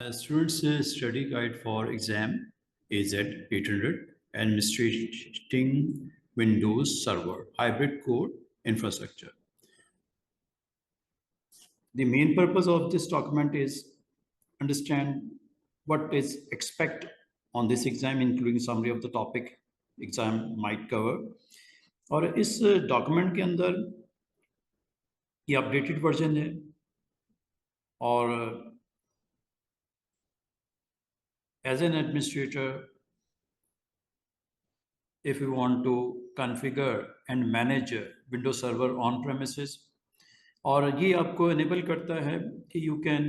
Students study guide for exam AZ 800 administrating Windows Server hybrid core infrastructure. The main purpose of this document is understand what is expect on this exam, including summary of the topic exam might cover. और इस document के अंदर ये updated version है और as an administrator, if you want to configure and manage Windows Server on premises, और ये आपको enable करता है कि you can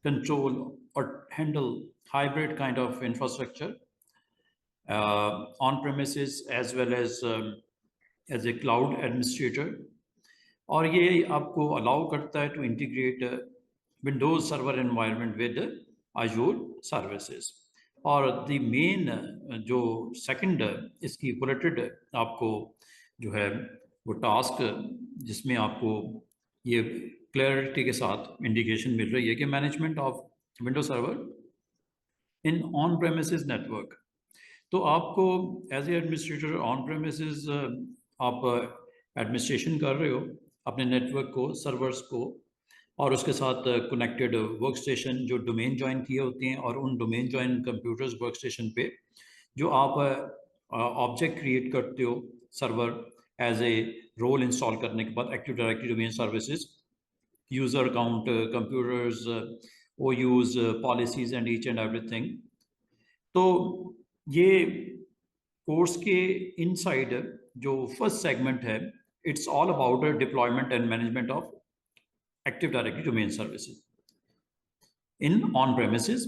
control or handle hybrid kind of infrastructure on premises as well as a cloud administrator. और ये आपको allow करता है to integrate Windows Server environment with Azure services. और द मेन जो सेकंड इसकी बुलेटेड आपको जो है वो टास्क जिसमें आपको ये क्लैरिटी के साथ इंडिकेशन मिल रही है कि management of Windows server in on premises network. तो आपको as a administrator on premises आप एडमिनिस्ट्रेशन कर रहे हो अपने नेटवर्क को, सर्वर्स को, और उसके साथ कनेक्टेड वर्क स्टेशन जो डोमेन ज्वाइन किए होते हैं, और उन domain join computers work station पे जो आप ऑब्जेक्ट क्रिएट करते हो server as a role install करने के बाद Active directory domain Services, user account, computers, O Us policies and each and everything. तो ये कोर्स के इनसाइड जो फर्स्ट सेगमेंट है, it's all about deployment and management of Active Directory domain services in on-premises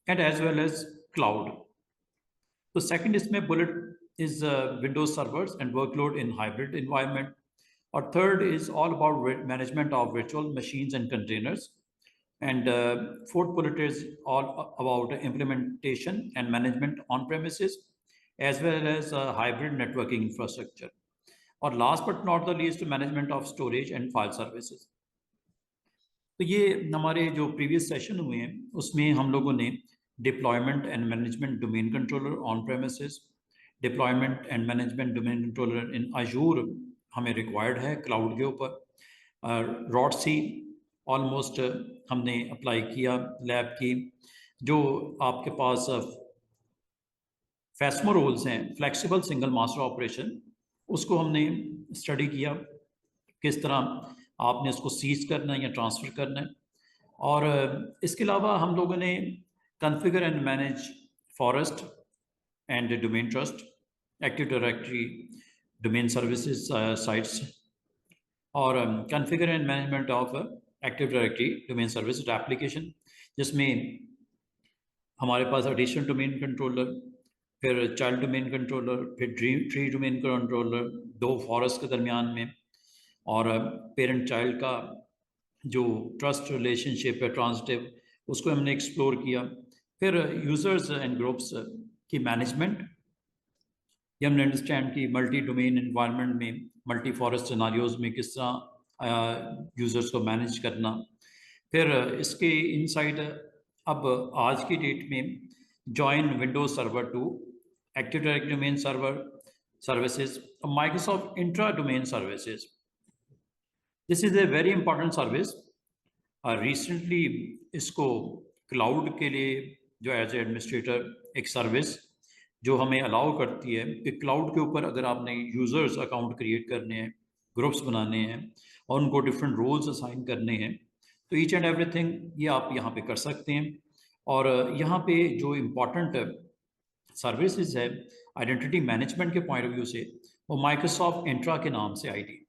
and as well as cloud. The second isme bullet is Windows servers and workload in hybrid environment. Or third is all about management of virtual machines and containers. And fourth bullet is all about implementation and management on-premises as well as hybrid networking infrastructure. Or last but not the least, management of storage and file services. तो ये हमारे जो previous session हुए हैं उसमें हम लोगों ने deployment and management domain controller on premises, deployment and management domain controller in Azzur हमें रिक्वायर्ड है क्लाउड के ऊपर. रॉडसी ऑलमोस्ट हमने अप्लाई किया लैब की. जो आपके पास फैस्मो रोल्स हैं, फ्लेक्सिबल सिंगल मास्टर ऑपरेशन, उसको हमने स्टडी किया किस तरह आपने उसको सीज करना है या ट्रांसफ़र करना है. और इसके अलावा हम लोगों ने configure and manage forest and domain trust, active directory domain services sites, और configure and management of active directory domain services application, जिसमें हमारे पास एडिशनल डोमेन कंट्रोलर, फिर चाइल्ड डोमेन कंट्रोलर, फिर ट्री डोमेन कंट्रोलर, दो फॉरेस्ट के दरमियान में, और पेरेंट चाइल्ड का जो ट्रस्ट रिलेशनशिप है ट्रांजिटिव, उसको हमने एक्सप्लोर किया. फिर यूज़र्स एंड ग्रुप्स की मैनेजमेंट, ये हमने अंडरस्टैंड की मल्टी डोमेन इन्वायरमेंट में, मल्टी फॉरेस्ट सिनारियोज में किस तरह यूज़र्स को मैनेज करना. फिर इसके इनसाइड अब आज की डेट में join Windows server to Active directory domain server services, Microsoft Entra domain services. This is a very important service. Recently इसको क्लाउड के लिए जो एज ए एडमिनिस्ट्रेटर एक सर्विस जो हमें अलाउ करती है कि क्लाउड के ऊपर अगर आपने यूज़र्स अकाउंट क्रिएट करने हैं, ग्रुप्स बनाने हैं और उनको डिफरेंट रोल्स असाइन करने हैं, तो ईच एंड एवरीथिंग ये आप यहाँ पे कर सकते हैं. और यहाँ पे जो इम्पॉर्टेंट सर्विसेज है आइडेंटिटी मैनेजमेंट के पॉइंट ऑफ व्यू से, वो माइक्रोसॉफ्ट इंट्रा के नाम से आईडी,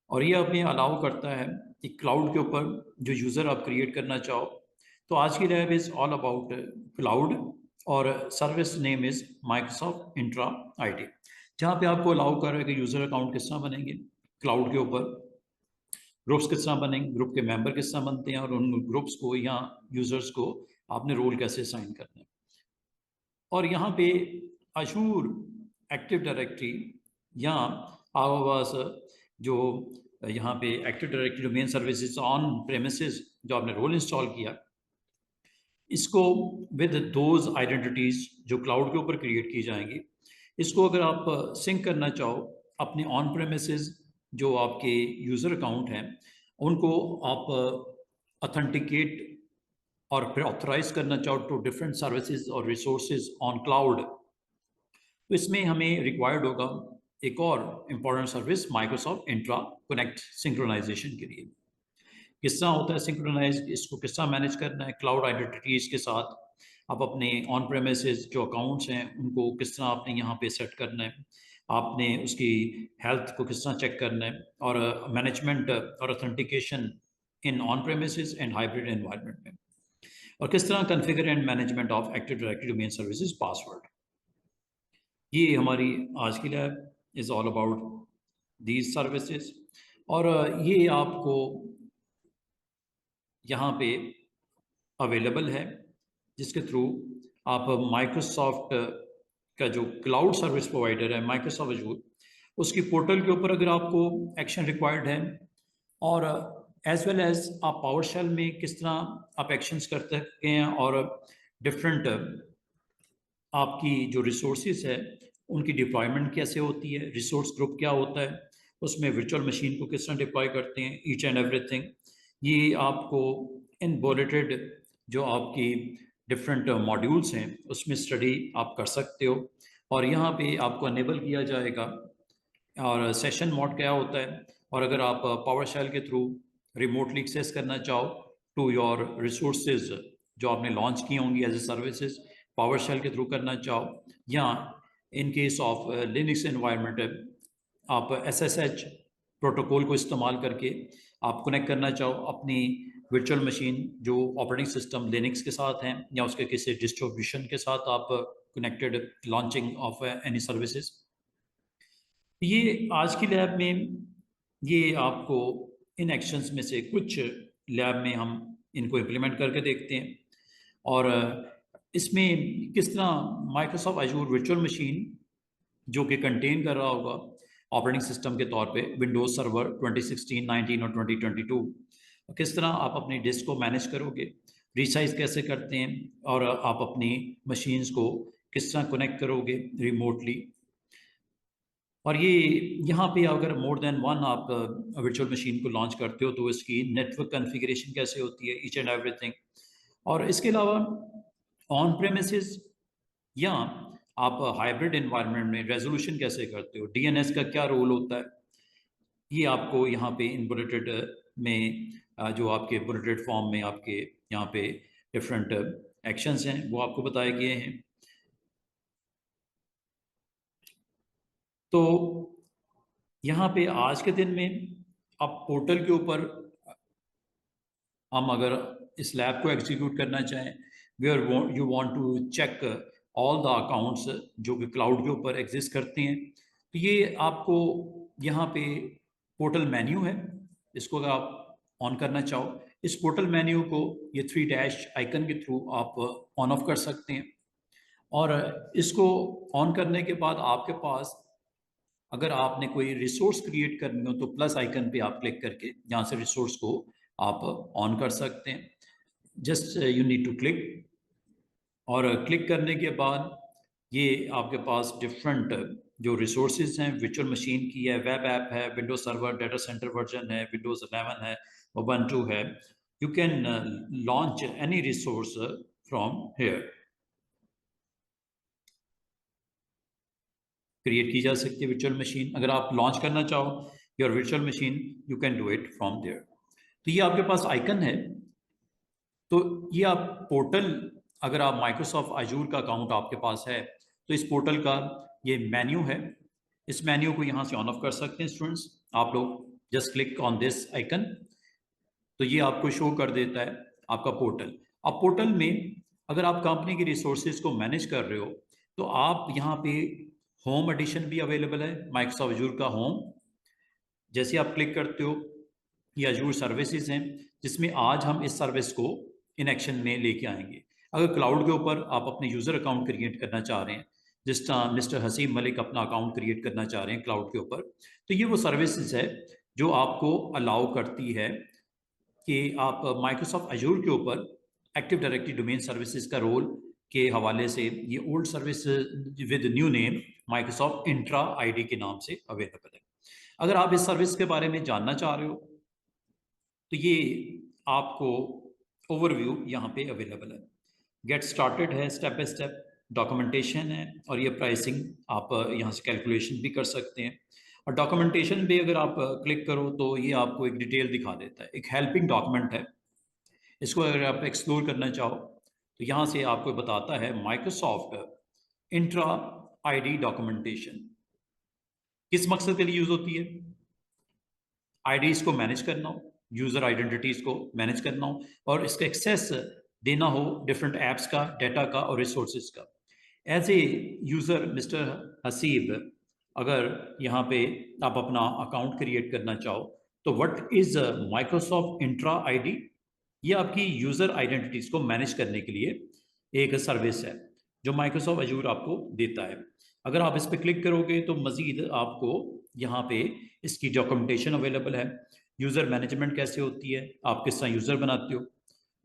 और ये हमें अलाउ करता है कि क्लाउड के ऊपर जो यूज़र आप क्रिएट करना चाहो. तो आज की lab is all about cloud और service name is Microsoft Entra ID, जहाँ पे आपको अलाउ कर रहा है कि यूज़र अकाउंट किस तरह बनेंगे क्लाउड के ऊपर, ग्रुप्स किस तरह बनेंगे, ग्रुप के मेंबर किस तरह बनते हैं, और उन ग्रुप्स को या यूज़र्स को आपने रोल कैसे साइन करना है. और यहाँ पे अजूर एक्टिव डायरेक्टरी या आवास जो यहाँ पे active directory domain services on premises जो आपने रोल इंस्टॉल किया, इसको विद दोज आइडेंटिटीज़ जो क्लाउड के ऊपर क्रिएट की जाएंगी, इसको अगर आप सिंक करना चाहो अपने ऑन प्रेमिसेस जो आपके यूज़र अकाउंट हैं उनको आप ऑथेंटिकेट और फिर ऑथराइज करना चाहो टू डिफरेंट सर्विसेज और रिसोर्सेज ऑन क्लाउड, तो इसमें हमें रिक्वायर्ड होगा एक और important service Microsoft Entra Connect synchronization के लिए। किस तरह होता है सिंक्रोनाइज, इसको किस तरह मैनेज करना है क्लाउड आइडेंटिटीज़ के साथ, आप अपने ऑन प्रेमिसेस जो अकाउंट्स हैं उनको किस तरह आपने यहाँ पे सेट करना है, आपने उसकी हेल्थ को किस तरह चेक करना है, और मैनेजमेंट और authentication in on premises and hybrid environment में, और किस तरह configure and management of active directory domain services password. ये हमारी आज की lab is all about these services. और ये आपको यहाँ पे अवेलेबल है जिसके थ्रू आप माइक्रोसॉफ्ट का जो क्लाउड सर्विस प्रोवाइडर है माइक्रोसॉफ्ट अजूर, उसकी पोर्टल के ऊपर अगर आपको एक्शन रिक्वायर्ड है, और एज वेल एज आप पावर शेल में किस तरह आप एक्शंस कर सकते हैं, और डिफरेंट आपकी जो रिसोर्सेज है उनकी डिप्लॉयमेंट कैसे होती है, रिसोर्स ग्रुप क्या होता है, उसमें वर्चुअल मशीन को किस तरह डिप्लॉय करते हैं, ईच एंड एवरीथिंग, ये आपको इन बुलेटेड जो आपकी डिफरेंट मॉड्यूल्स हैं उसमें स्टडी आप कर सकते हो। और यहाँ पे आपको अनेबल किया जाएगा और सेशन मोड क्या होता है, और अगर आप पावर शेल के थ्रू रिमोटली एक्सेस करना चाहो टू योर रिसोर्सेज जो आपने लॉन्च की होंगी as a services, PowerShell के थ्रू करना चाहो, या in case of Linux environment आप SSH प्रोटोकॉल को इस्तेमाल करके आप कनेक्ट करना चाहो अपनी वर्चुअल मशीन जो ऑपरेटिंग सिस्टम लिनक्स के साथ हैं या उसके किसी डिस्ट्रीब्यूशन के साथ आप connected launching of any services. ये आज की लैब में ये आपको इन एक्शंस में से कुछ लैब में हम इनको इम्प्लीमेंट करके देखते हैं, और इसमें किस तरह माइक्रोसॉफ्ट अजूर वर्चुअल मशीन जो कि कंटेन कर रहा होगा ऑपरेटिंग सिस्टम के तौर पे विंडोज सर्वर 2016, 19 और 2022, किस तरह आप अपनी डिस्क को मैनेज करोगे, रिसाइज कैसे करते हैं, और आप अपनी मशीन्स को किस तरह कनेक्ट करोगे रिमोटली। और ये यहाँ पे अगर मोर देन वन आप वर्चुअल मशीन को लॉन्च करते हो तो इसकी नेटवर्क कॉन्फ़िगरेशन कैसे होती है, ईच एंड एवरीथिंग। और इसके अलावा ऑन प्रेमिसेस या आप हाइब्रिड एनवायरनमेंट में रेजोल्यूशन कैसे करते हो, डीएनएस का क्या रोल होता है, ये आपको यहाँ पे इन बुलेटेड में जो आपके बुलेटेड फॉर्म में आपके यहाँ पे डिफरेंट एक्शंस हैं वो आपको बताए गए हैं। तो यहाँ पे आज के दिन में आप पोर्टल के ऊपर हम अगर इस लैब को एग्जीक्यूट करना चाहें where you want to check all the accounts जो कि क्लाउड के ऊपर एग्जिस्ट करते हैं, तो ये आपको यहाँ पे पोर्टल मेन्यू है, इसको अगर आप ऑन करना चाहो इस पोर्टल मेन्यू को ये 3 डैश आइकन के थ्रू आप ऑन ऑफ कर सकते हैं। और इसको ऑन करने के बाद आपके पास अगर आपने कोई रिसोर्स क्रिएट करनी हो तो प्लस आइकन पे आप क्लिक करके यहाँ से रिसोर्स को आप ऑन कर सकते हैं। Just you need to click, और क्लिक करने के बाद ये आपके पास डिफरेंट जो रिसोर्सेज हैं वर्चुअल मशीन की है, वेब ऐप है, Windows server data center version है, विंडोज 11 है, उबंटू है, you can launch any resource from here, create की जा सकती है वर्चुअल मशीन। अगर आप लॉन्च करना चाहो your virtual machine you can do it from there. तो ये आपके पास आइकन है, तो ये आप पोर्टल अगर आप माइक्रोसॉफ्ट अजूर का अकाउंट आपके पास है तो इस पोर्टल का ये मेन्यू है, इस मेन्यू को यहाँ से ऑन ऑफ कर सकते हैं स्टूडेंट्स आप लोग, just click on this icon, तो ये आपको शो कर देता है आपका पोर्टल। अब पोर्टल में अगर आप कंपनी की रिसोर्सेज को मैनेज कर रहे हो तो आप यहाँ पे होम एडिशन भी अवेलेबल है माइक्रोसॉफ्ट अजूर का होम, जैसे आप क्लिक करते हो ये अजूर सर्विसेज हैं जिसमें आज हम इस सर्विस को इन एक्शन में लेके आएंगे। अगर क्लाउड के ऊपर आप अपने यूज़र अकाउंट क्रिएट करना चाह रहे हैं, जिस तरह मिस्टर हसीब मलिक अपना अकाउंट क्रिएट करना चाह रहे हैं क्लाउड के ऊपर, तो ये वो सर्विसेज है जो आपको अलाउ करती है कि आप माइक्रोसॉफ्ट अजूर के ऊपर एक्टिव डायरेक्टरी डोमेन सर्विसेज का रोल के हवाले से ये old service with new name Microsoft Entra ID के नाम से अवेलेबल है। अगर आप इस सर्विस के बारे में जानना चाह रहे हो तो ये आपको ओवरव्यू यहाँ पे अवेलेबल है। गेट स्टार्टेड है, स्टेप बाय स्टेप डॉक्यूमेंटेशन है, और ये प्राइसिंग आप यहाँ से कैलकुलेशन भी कर सकते हैं। और डॉक्यूमेंटेशन पे अगर आप क्लिक करो तो ये आपको एक डिटेल दिखा देता है, एक हेल्पिंग डॉक्यूमेंट है। इसको अगर आप एक्सप्लोर करना चाहो तो यहाँ से आपको बताता है माइक्रोसॉफ्ट इंट्रा आईडी डॉक्यूमेंटेशन किस मकसद के लिए यूज होती है। आईडीज को मैनेज करना हो, यूजर आइडेंटिटीज को मैनेज करना हो, और इसका एक्सेस देना हो डिफरेंट एप्स का, डाटा का और रिसोर्सेज का। As a user mister Haseeb, अगर यहाँ पे आप अपना अकाउंट क्रिएट करना चाहो तो what is Microsoft Entra ID, ये आपकी यूजर आइडेंटिटीज को मैनेज करने के लिए एक सर्विस है जो माइक्रोसॉफ्ट अजूर आपको देता है। अगर आप इस पर क्लिक करोगे तो मजीद आपको यहाँ पे इसकी डॉक्यूमेंटेशन अवेलेबल है। यूज़र मैनेजमेंट कैसे होती है, आप किस तरह यूज़र बनाते हो,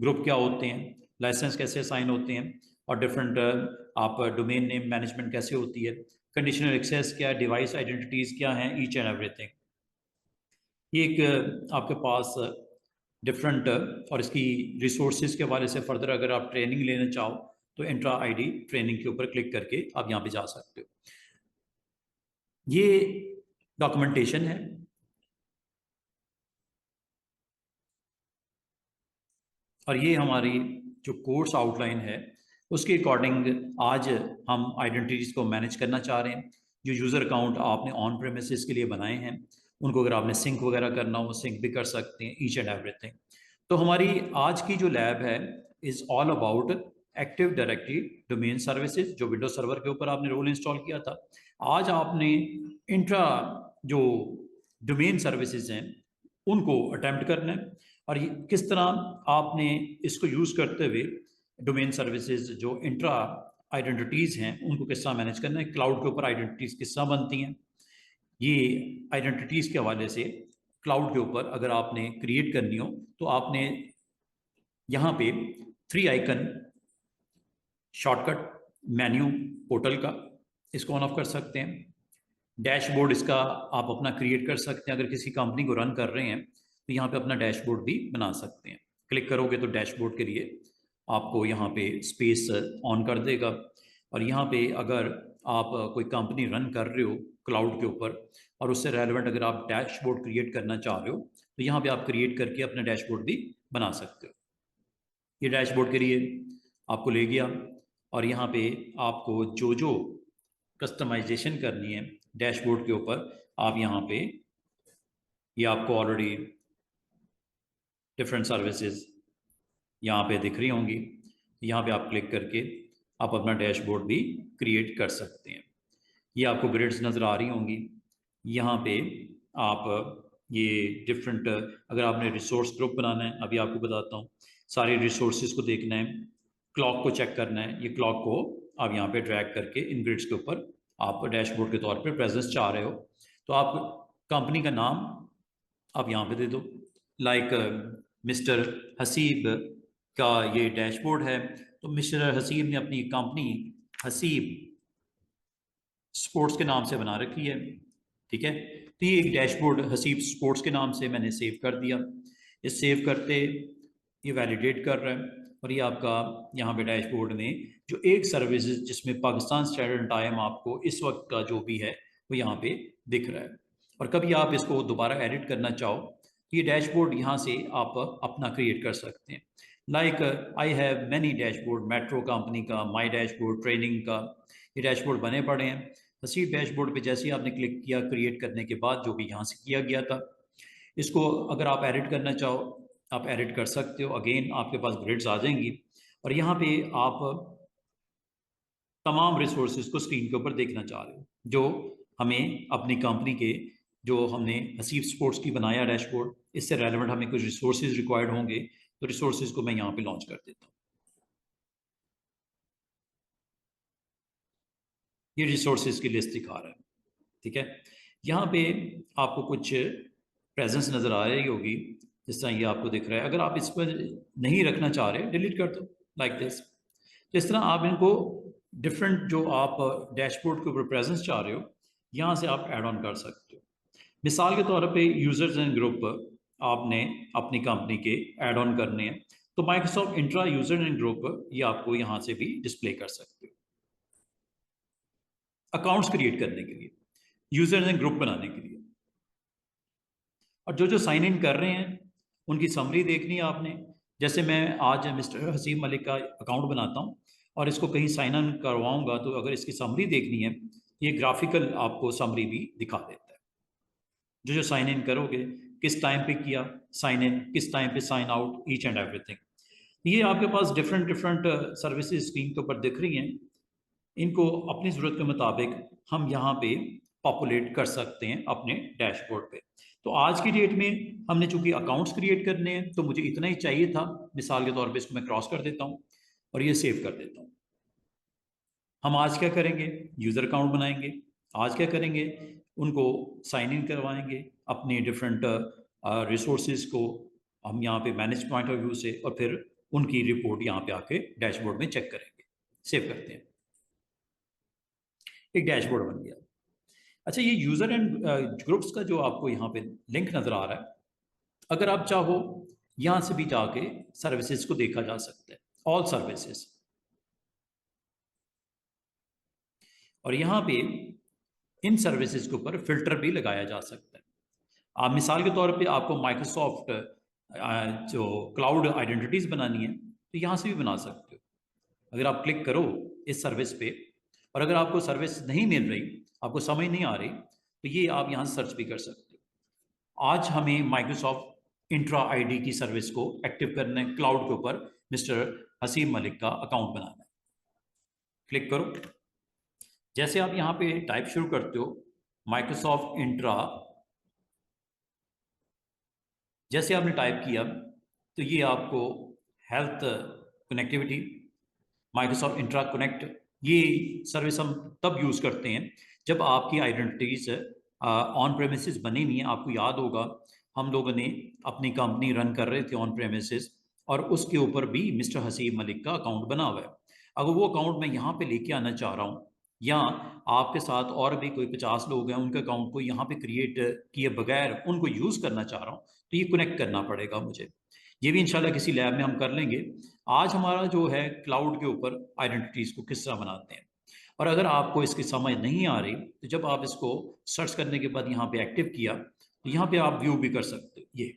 ग्रुप क्या होते हैं, लाइसेंस कैसे असाइन होते हैं, और डिफरेंट आप डोमेन नेम मैनेजमेंट कैसे होती है, कंडीशनल एक्सेस क्या है, डिवाइस आइडेंटिटीज़ क्या हैं, ईच एंड एवरीथिंग। ये एक आपके पास डिफरेंट और इसकी रिसोर्सेज के हवाले से फर्दर अगर आप ट्रेनिंग लेना चाहो तो इंट्रा आईडी ट्रेनिंग के ऊपर क्लिक करके आप यहाँ पे जा सकते हो। ये डॉक्यूमेंटेशन है। और ये हमारी जो कोर्स आउटलाइन है उसके अकॉर्डिंग आज हम आइडेंटिटीज़ को मैनेज करना चाह रहे हैं। जो यूज़र अकाउंट आपने ऑन प्रेमिसेस के लिए बनाए हैं उनको अगर आपने सिंक वगैरह करना हो सिंक भी कर सकते हैं, ईच एंड एवरीथिंग। तो हमारी आज की जो लैब है is all about active directory domain services, जो विंडोज सर्वर के ऊपर आपने रोल इंस्टॉल किया था। आज आपने इंट्रा जो डोमेन सर्विसेज हैं उनको अटेम्प्ट करना है, और किस तरह आपने इसको यूज़ करते हुए डोमेन सर्विसेज जो इंट्रा आइडेंटिटीज़ हैं उनको किस तरह मैनेज करना है, क्लाउड के ऊपर आइडेंटिटीज़ किस तरह बनती हैं। ये आइडेंटिटीज़ के हवाले से क्लाउड के ऊपर अगर आपने क्रिएट करनी हो तो आपने यहाँ पे 3 आइकन शॉर्टकट मेन्यू पोर्टल का इसको ऑन ऑफ कर सकते हैं। डैशबोर्ड इसका आप अपना क्रिएट कर सकते हैं, अगर किसी कंपनी को रन कर रहे हैं तो यहाँ पे अपना डैशबोर्ड भी बना सकते हैं। क्लिक करोगे तो डैशबोर्ड के लिए आपको यहाँ पे स्पेस ऑन कर देगा। और यहाँ पे अगर आप कोई कंपनी रन कर रहे हो क्लाउड के ऊपर और उससे रेलेवेंट अगर आप डैशबोर्ड क्रिएट करना चाह रहे हो तो यहाँ पे आप क्रिएट करके अपना डैशबोर्ड भी बना सकते हो। ये डैशबोर्ड के लिए आपको ले गया, और यहाँ पे आपको जो जो कस्टमाइजेशन करनी है डैशबोर्ड के ऊपर आप यहाँ पे, ये आपको ऑलरेडी डिफरेंट सर्विसेज यहाँ पे दिख रही होंगी। यहाँ पे आप क्लिक करके आप अपना डैशबोर्ड भी क्रिएट कर सकते हैं। ये आपको ग्रिड्स नज़र आ रही होंगी। यहाँ पे आप ये डिफरेंट, अगर आपने रिसोर्स ग्रुप बनाना है, अभी आपको बताता हूँ, सारे रिसोर्सेज को देखना है, क्लॉक को चेक करना है, ये क्लॉक को आप यहाँ पे ड्रैग करके इन ग्रिड्स के ऊपर आप डैशबोर्ड के तौर पे प्रेजेंस चाह रहे हो तो आप कंपनी का नाम आप यहाँ पे दे दो, लाइक मिस्टर हसीब का ये डैशबोर्ड है तो मिस्टर हसीब ने अपनी कंपनी हसीब स्पोर्ट्स के नाम से बना रखी है। ठीक है, तो ये एक डैशबोर्ड हसीब स्पोर्ट्स के नाम से मैंने सेव कर दिया। इस सेव करते ये वैलिडेट कर रहा है, और ये आपका यहाँ पे डैशबोर्ड में जो एक सर्विस जिसमें पाकिस्तान स्टैंडर्ड टाइम आपको इस वक्त का जो भी है वो यहाँ पे दिख रहा है। और कभी आप इसको दोबारा एडिट करना चाहो तो ये डैशबोर्ड यहाँ से आप अपना क्रिएट कर सकते हैं। Like I have many dashboard, metro company का, माई डैशबोर्ड, ट्रेनिंग का, ये डैशबोर्ड बने पड़े हैं। हसीब डैशबोर्ड पे जैसे ही आपने क्लिक किया क्रिएट करने के बाद जो भी यहाँ से किया गया था, इसको अगर आप एडिट करना चाहो आप एडिट कर सकते हो। अगेन आपके पास ग्रिड्स आ जाएंगी, और यहाँ पे आप तमाम रिसोर्सेज को स्क्रीन के ऊपर देखना चाह रहे हो जो हमें अपनी कंपनी के, जो हमने हसीब स्पोर्ट्स की बनाया डैशबोर्ड, इससे रेलेवेंट हमें कुछ रिसोर्सेज रिक्वायर्ड होंगे तो रिसोर्सेज को मैं यहाँ पे लॉन्च कर देता हूँ। ये रिसोर्सेज की लिस्ट दिखा रहा है। ठीक है, यहाँ पे आपको कुछ प्रेजेंस नज़र आ रही होगी, जिस तरह ये आपको दिख रहा है। अगर आप इस पर नहीं रखना चाह रहे, डिलीट कर दो लाइक दिस। तो इस तरह आप इनको डिफरेंट जो आप डैशबोर्ड के ऊपर प्रेजेंस चाह रहे हो, यहाँ से आप ऐड ऑन कर सकते हो। मिसाल के तौर पे यूजर्स एंड ग्रुप आपने अपनी कंपनी के ऐड ऑन करने हैं, तो Microsoft intra user and group ये आपको यहाँ से भी डिस्प्ले कर सकते हो अकाउंट्स क्रिएट करने के लिए, यूजर एंड ग्रुप बनाने के लिए। और जो जो साइन इन कर रहे हैं उनकी समरी देखनी है आपने। जैसे मैं आज मिस्टर हसीब मलिक का अकाउंट बनाता हूँ और इसको कहीं साइन इन करवाऊंगा, तो अगर इसकी समरी देखनी है, ये ग्राफिकल आपको समरी भी दिखा देता है। जो जो साइन इन करोगे, किस टाइम पे किया साइन इन, किस टाइम पे sign out, each and everything. ये आपके पास डिफरेंट डिफरेंट सर्विसेज स्क्रीन के ऊपर दिख रही हैं। इनको अपनी ज़रूरत के मुताबिक हम यहाँ पे पॉपुलेट कर सकते हैं अपने डैशबोर्ड पे। तो आज की डेट में हमने चूंकि अकाउंट्स क्रिएट करने हैं, तो मुझे इतना ही चाहिए था। मिसाल के तौर पे इसको मैं क्रॉस कर देता हूँ और ये सेव कर देता हूँ। हम आज क्या करेंगे, यूज़र अकाउंट बनाएंगे। आज क्या करेंगे, उनको साइन इन करवाएंगे अपने डिफरेंट रिसोर्सेज को हम यहाँ पे मैनेज पॉइंट ऑफ व्यू से, और फिर उनकी रिपोर्ट यहाँ पे आके डैशबोर्ड में चेक करेंगे। सेव करते हैं, एक डैशबोर्ड बन गया। अच्छा, ये यूज़र एंड ग्रुप्स का जो आपको यहाँ पे लिंक नज़र आ रहा है, अगर आप चाहो यहाँ से भी जाके सर्विसेज को देखा जा सकता है, ऑल सर्विसेज। और यहाँ पे इन सर्विसेज के ऊपर फिल्टर भी लगाया जा सकता है। आप मिसाल के तौर पे आपको माइक्रोसॉफ्ट जो क्लाउड आइडेंटिटीज बनानी है, तो यहाँ से भी बना सकते हो। अगर आप क्लिक करो इस सर्विस पे, और अगर आपको सर्विस नहीं मिल रही, आपको समझ नहीं आ रही, तो ये आप यहाँ से सर्च भी कर सकते हो। आज हमें माइक्रोसॉफ्ट इंट्रा आईडी की सर्विस को एक्टिव करना है, क्लाउड के ऊपर मिस्टर हसीब मलिक का अकाउंट बनाना है। क्लिक करो। जैसे आप यहाँ पे टाइप शुरू करते हो माइक्रोसॉफ्ट इंट्रा, जैसे आपने टाइप किया तो ये आपको health connectivity, Microsoft Entra connect, ये सर्विस हम तब यूज़ करते हैं जब आपकी आइडेंटिटीज ऑन प्रेमिसेस बनी हुई हैं। आपको याद होगा हम लोगों ने अपनी कंपनी रन कर रहे थे ऑन प्रेमिसेस, और उसके ऊपर भी मिस्टर हसीब मलिक का अकाउंट बना हुआ है। अगर वो अकाउंट मैं यहाँ पे लेके आना चाह रहा हूँ, या आपके साथ और भी कोई 50 लोग हैं, उनके अकाउंट को यहाँ पे क्रिएट किए बगैर उनको यूज़ करना चाह रहा हूँ, तो ये कनेक्ट करना पड़ेगा मुझे। ये भी इंशाल्लाह किसी लैब में हम कर लेंगे। आज हमारा जो है क्लाउड के ऊपर आइडेंटिटीज़ को किस तरह बनाते हैं। और अगर आपको इसकी समझ नहीं आ रही, तो जब आप इसको सर्च करने के बाद यहाँ पे एक्टिव किया, तो यहाँ पे आप व्यू भी कर सकते हो, ये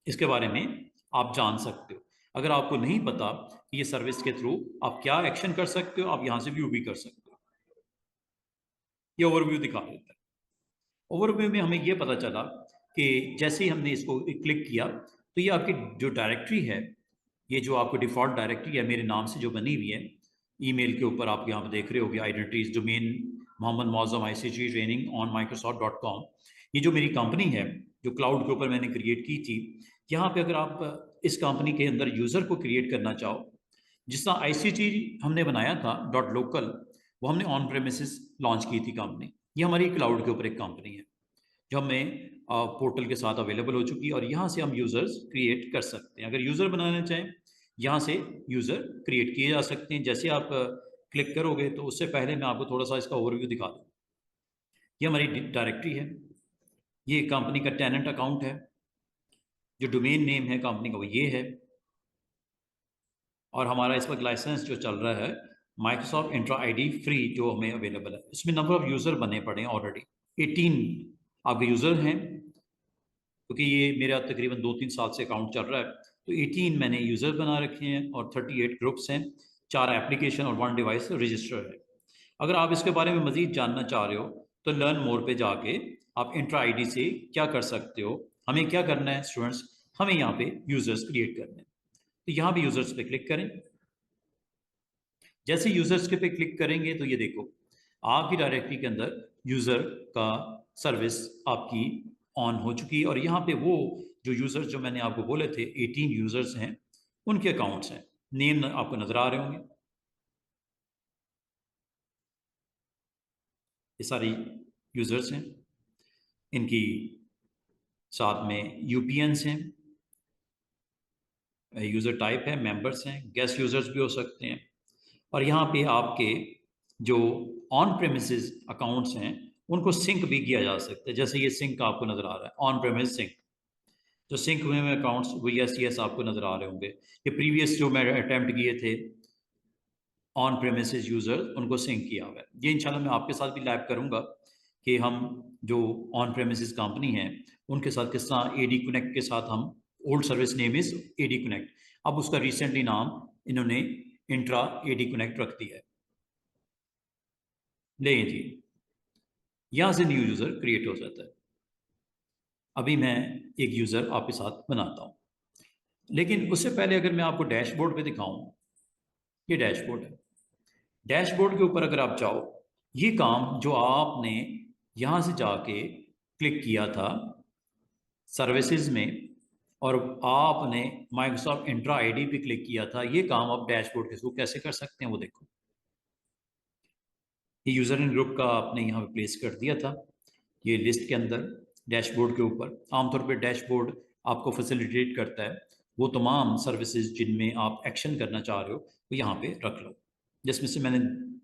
इसके बारे में आप जान सकते हो। अगर आपको नहीं पता कि ये सर्विस के थ्रू आप क्या एक्शन कर सकते हो, आप यहाँ से व्यू भी कर सकते हो। ये ओवरव्यू दिखा देता है। ओवरव्यू में हमें ये पता चला कि जैसे ही हमने इसको क्लिक किया, तो ये आपकी जो डायरेक्टरी है, ये जो आपको डिफ़ॉल्ट डायरेक्टरी है मेरे नाम से जो बनी हुई है, ईमेल के ऊपर आप यहाँ पे देख रहे होगे identities domain Mohammad Mauzam ICT training on microsoft.com। ये जो मेरी कंपनी है जो क्लाउड के ऊपर मैंने क्रिएट की थी, यहाँ पे अगर आप इस कंपनी के अंदर यूज़र को क्रिएट करना चाहो, जिस तरह ICT हमने बनाया था .local, वो हमने ऑन प्रेमिसेस लॉन्च की थी कंपनी। ये हमारी क्लाउड के ऊपर एक कंपनी है जो हमें पोर्टल के साथ अवेलेबल हो चुकी है, और यहाँ से हम यूज़र्स क्रिएट कर सकते हैं। अगर यूज़र बनाना चाहें, यहाँ से यूज़र क्रिएट किए जा सकते हैं। जैसे आप क्लिक करोगे, तो उससे पहले मैं आपको थोड़ा सा इसका ओवरव्यू दिखा दूँ। ये हमारी डायरेक्टरी है, ये कंपनी का टेनेंट अकाउंट है, जो डोमेन नेम है कंपनी का वो ये है, और हमारा इस वक्त लाइसेंस जो चल रहा है माइक्रोसॉफ्ट इंट्रा आईडी फ्री जो हमें अवेलेबल है। इसमें नंबर ऑफ़ यूज़र बने पड़े हैं ऑलरेडी, 18 आपके यूज़र हैं, क्योंकि ये मेरा तकरीबन 2-3 साल से अकाउंट चल रहा है। तो 18 मैंने यूज़र बना रखे हैं और 38 ग्रुप्स हैं, 4 एप्लीकेशन और 1 डिवाइस रजिस्टर है। अगर आप इसके बारे में मज़ीद जानना चाह रहे हो, तो लर्न मोर पे जाके आप इंट्रा आईडी से क्या कर सकते हो। हमें क्या करना है स्टूडेंट्स, हमें यहाँ पे यूज़र्स क्रिएट करने हैं। तो यहाँ भी यूज़र्स पे क्लिक करें। जैसे यूज़र्स के पे क्लिक करेंगे, तो ये देखो आपकी डायरेक्टरी के अंदर यूज़र का सर्विस आपकी ऑन हो चुकी है, और यहाँ पे वो जो यूज़र्स जो मैंने आपको बोले थे 18 यूज़र्स हैं, उनके अकाउंट्स हैं, नेम आपको नज़र आ रहे होंगे। ये सारी यूज़र्स हैं, इनकी साथ में यूपीएन्स हैं, यूज़र टाइप है, मेंबर्स हैं, गेस्ट यूज़र्स भी हो सकते हैं। और यहाँ पे आपके जो ऑन प्रेमिसेस अकाउंट्स हैं उनको सिंक भी किया जा सकता है। जैसे ये सिंक आपको नज़र आ रहा है, ऑन प्रेमिस सिंक, जो सिंक हुए हुए अकाउंट्स वो यस आपको नज़र आ रहे होंगे। ये प्रीवियस जो मैं अटैम्प्ट किए थे ऑन प्रेमिसेस यूज़र, उनको सिंक किया हुआ है। ये इंशाल्लाह मैं आपके साथ भी लैब करूँगा कि हम जो ऑन प्रेमिसेस कंपनी है उनके साथ किस तरह एडी कनेक्ट के साथ हम, old service name is AD connect, अब उसका रिसेंटली नाम इन्होंने इंट्रा एडी कनेक्ट रख दिया है। ले जी, यहाँ से न्यू यूज़र क्रिएट हो जाता है। अभी मैं एक यूज़र आपके साथ बनाता हूँ, लेकिन उससे पहले अगर मैं आपको डैशबोर्ड पे दिखाऊं, ये डैशबोर्ड है। डैशबोर्ड के ऊपर अगर आप जाओ, ये काम जो आपने यहाँ से जाके क्लिक किया था सर्विसेज में और आपने माइक्रोसॉफ्ट इंट्रा आईडी पे क्लिक किया था, ये काम आप डैशबोर्ड के थ्रू कैसे कर सकते हैं वो देखो। ये यूज़र इन ग्रुप का आपने यहाँ पे प्लेस कर दिया था, ये लिस्ट के अंदर डैशबोर्ड के ऊपर। आमतौर पे डैशबोर्ड आपको फैसिलिटेट करता है वो तमाम सर्विसेज जिनमें आप एक्शन करना चाह रहे हो वो यहाँ पे रख लो, जिसमें से मैंने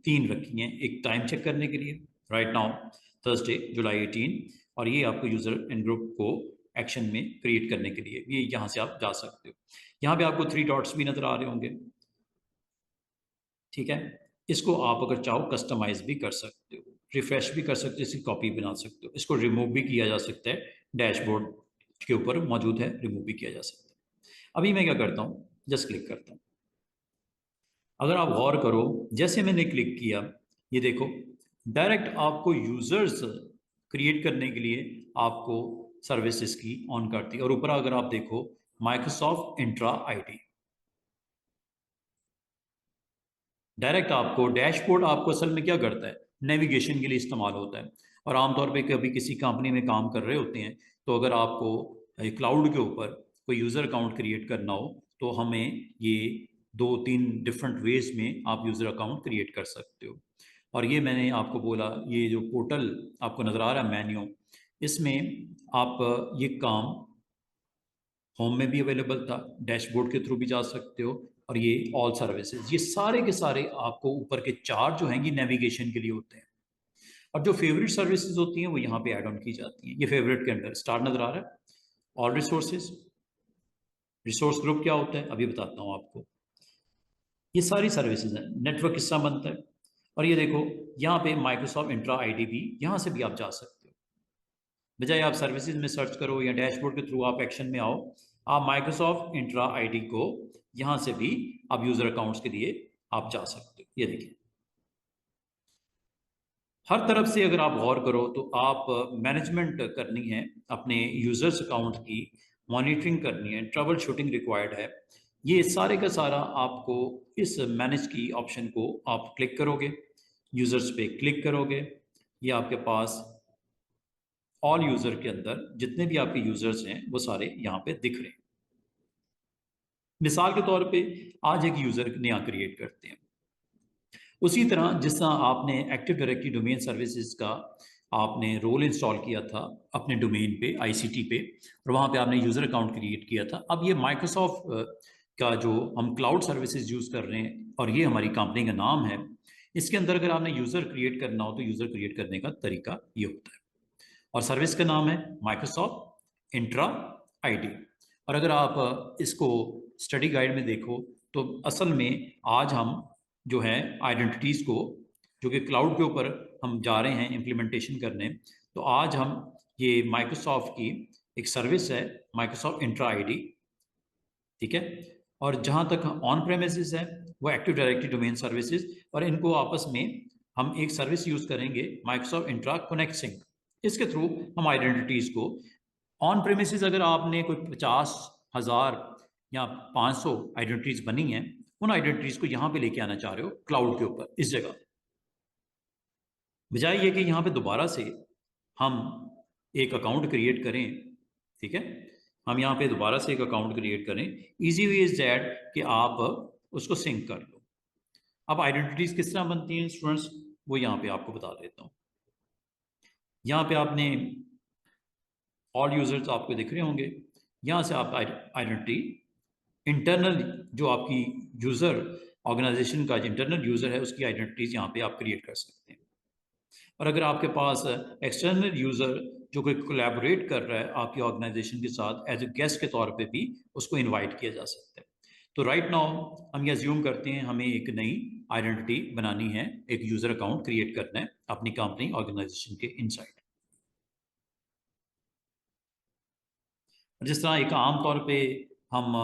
3 रखी हैं। एक टाइम चेक करने के लिए, राइट नाउ थर्सडे जुलाई 18, और ये आपको यूज़र इन ग्रुप को एक्शन में क्रिएट करने के लिए, ये यहाँ से आप जा सकते हो। यहाँ पे आपको 3 डॉट्स भी नज़र आ रहे होंगे, ठीक है। इसको आप अगर चाहो कस्टमाइज भी कर सकते हो, रिफ्रेश भी कर सकते हो, इसकी कॉपी बना सकते हो, इसको रिमूव भी किया जा सकता है, डैशबोर्ड के ऊपर मौजूद है, रिमूव भी किया जा सकता है। अभी मैं क्या करता हूँ, जस्ट क्लिक करता हूँ। अगर आप गौर करो, जैसे मैंने क्लिक किया, ये देखो डायरेक्ट आपको यूजर्स क्रिएट करने के लिए आपको सर्विसेज की ऑन करती है। और ऊपर अगर आप देखो माइक्रोसॉफ्ट इंट्रा आईडी, डायरेक्ट आपको डैशबोर्ड आपको असल में क्या करता है, नेविगेशन के लिए इस्तेमाल होता है। और आमतौर पे कभी किसी कंपनी में काम कर रहे होते हैं तो अगर आपको क्लाउड के ऊपर कोई यूज़र अकाउंट क्रिएट करना हो तो हमें ये 2-3 डिफरेंट वेज में आप यूज़र अकाउंट क्रिएट कर सकते हो। और ये मैंने आपको बोला, ये जो पोर्टल आपको नज़र आ रहा है मेन्यू, इसमें आप ये काम होम में भी अवेलेबल था, डैशबोर्ड के थ्रू भी जा सकते हो, और ये ऑल सर्विसेज, ये सारे के सारे आपको ऊपर के 4 जो हैं ये नेविगेशन के लिए होते हैं। और जो फेवरेट सर्विसेज होती हैं वो यहाँ पे ऐड ऑन की जाती हैं। ये फेवरेट के अंदर स्टार नज़र आ रहा है, ऑल रिसोर्सेज, रिसोर्स ग्रुप क्या होता है अभी बताता हूँ आपको। ये सारी सर्विसेज हैं, नेटवर्क किस्सा बनता है। और ये देखो यहाँ पे माइक्रोसॉफ्ट इंट्रा आईडी भी, यहाँ से भी आप जा सकते हो। बजाय आप सर्विसेज में सर्च करो या डैशबोर्ड के थ्रू आप एक्शन में आओ, आप माइक्रोसॉफ्ट इंट्रा आईडी को यहाँ से भी आप यूज़र अकाउंट्स के लिए आप जा सकते हो। ये देखिए हर तरफ से अगर आप गौर करो तो आप मैनेजमेंट करनी है अपने यूज़र्स अकाउंट की, मॉनिटरिंग करनी है, ट्रबल शूटिंग रिक्वायर्ड है। ये सारे का सारा आपको इस मैनेज की ऑप्शन को आप क्लिक करोगे, यूज़र्स पे क्लिक करोगे, ये आपके पास ऑल यूज़र के अंदर जितने भी आपके यूज़र्स हैं वो सारे यहाँ पे दिख रहे हैं। मिसाल के तौर पे आज एक यूज़र नया क्रिएट करते हैं, उसी तरह जिस तरह आपने एक्टिव डायरेक्टरी डोमेन सर्विसेज का आपने रोल इंस्टॉल किया था अपने डोमेन पे, आईसीटी पे, और वहाँ पे आपने यूज़र अकाउंट क्रिएट किया था। अब ये माइक्रोसॉफ्ट का जो हम क्लाउड सर्विसेज यूज़ कर रहे हैं और ये हमारी कंपनी का नाम है, इसके अंदर अगर आपने यूज़र क्रिएट करना हो तो यूज़र क्रिएट करने का तरीका ये होता है। और सर्विस का नाम है माइक्रोसॉफ्ट इंट्रा आईडी। और अगर आप इसको स्टडी गाइड में देखो तो असल में आज हम जो है आइडेंटिटीज़ को, जो कि क्लाउड के ऊपर हम जा रहे हैं इम्प्लीमेंटेशन करने, तो आज हम ये माइक्रोसॉफ्ट की एक सर्विस है माइक्रोसॉफ्ट इंट्रा आईडी, ठीक है। और जहाँ तक ऑन प्रेमिसेस है वो एक्टिव डायरेक्टरी डोमेन सर्विसेज, और इनको आपस में हम एक सर्विस यूज़ करेंगे माइक्रोसॉफ्ट इंट्रा कनेक्ट सिंक, इसके थ्रू हम आइडेंटिटीज़ को ऑन प्रेमिसेस, अगर आपने कोई 50,000 या 500 आइडेंटिटीज़ बनी हैं, उन आइडेंटिटीज़ को यहाँ पे लेके आना चाह रहे हो क्लाउड के ऊपर इस जगह, बजाय ये कि यहाँ पे दोबारा से हम एक अकाउंट क्रिएट करें, ठीक है। हम यहाँ पे दोबारा से एक अकाउंट क्रिएट करें, इजी वे इज दैट कि आप उसको सिंक कर लो। अब आइडेंटिटीज़ किस तरह बनती हैं स्टूडेंट्स, वो यहाँ पे आपको बता देता हूँ। यहाँ पे आपने ऑल यूजर्स आपको दिख रहे होंगे। यहाँ से आप आइडेंटिटी इंटरनल जो आपकी यूज़र ऑर्गेनाइजेशन का इंटरनल यूज़र है उसकी आइडेंटिटीज़ यहाँ पे आप क्रिएट कर सकते हैं। और अगर आपके पास एक्सटर्नल यूज़र जो कोई कोलैबोरेट कर रहा है आपकी ऑर्गेनाइजेशन के साथ एज ए गेस्ट के तौर पे भी उसको इनवाइट किया जा सकता है। तो राइट नाउ हम ये अज्यूम करते हैं हमें एक नई आइडेंटिटी बनानी है, एक यूज़र अकाउंट क्रिएट करना है अपनी कंपनी ऑर्गेनाइजेशन के इनसाइड। जिस तरह एक आम तौर पे हम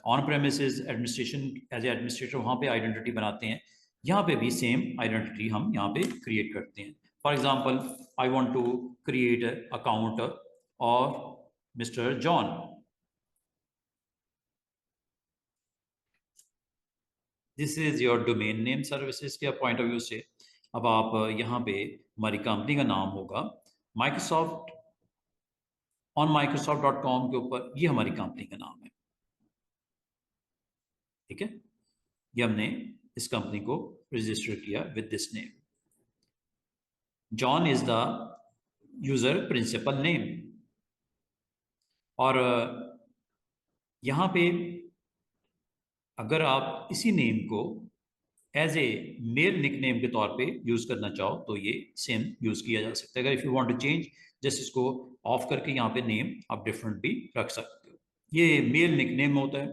on premises administration as a administrator वहाँ पे आइडेंटिटी बनाते हैं, यहाँ पे भी सेम आइडेंटिटी हम यहाँ पे क्रिएट करते हैं। For example I want to create account और mister John. This is your domain name services के पॉइंट ऑफ व्यू से। अब आप यहाँ पे हमारी कंपनी का नाम होगा माइक्रोसॉफ्ट। ऑन Microsoft.com के ऊपर ये हमारी कंपनी का नाम है, ठीक है। ये हमने इस कंपनी को रजिस्टर किया with this name. John is the user principal name. और यहाँ पे अगर आप इसी नेम को एज ए मेल निकनेम के तौर पे यूज करना चाहो तो ये सेम यूज किया जा सकता है। अगर if you want to change just इसको ऑफ करके यहाँ पे नेम आप डिफरेंट भी रख सकते हो। ये मेल निकनेम होता है।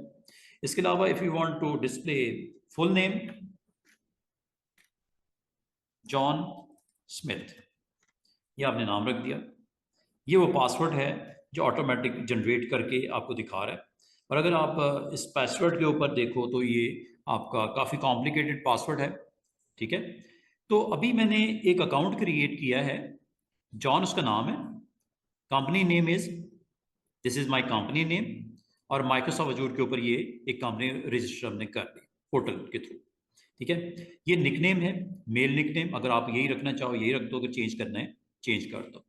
इसके अलावा if you want to display full name John Smith, ये आपने नाम रख दिया। ये वो पासवर्ड है जो ऑटोमेटिक जनरेट करके आपको दिखा रहा है। और अगर आप इस पासवर्ड के ऊपर देखो तो ये आपका काफ़ी कॉम्प्लिकेटेड पासवर्ड है, ठीक है। तो अभी मैंने एक अकाउंट क्रिएट किया है, जॉन उसका नाम है, company name is this is my company name, और माइक्रोसॉफ्ट अजूर के ऊपर ये एक कंपनी रजिस्टर हमने कर दी पोर्टल के थ्रू, ठीक है। ये निकनेम है, मेल निकनेम। अगर आप यही रखना चाहो यही रख दो, अगर चेंज करना है चेंज कर दो।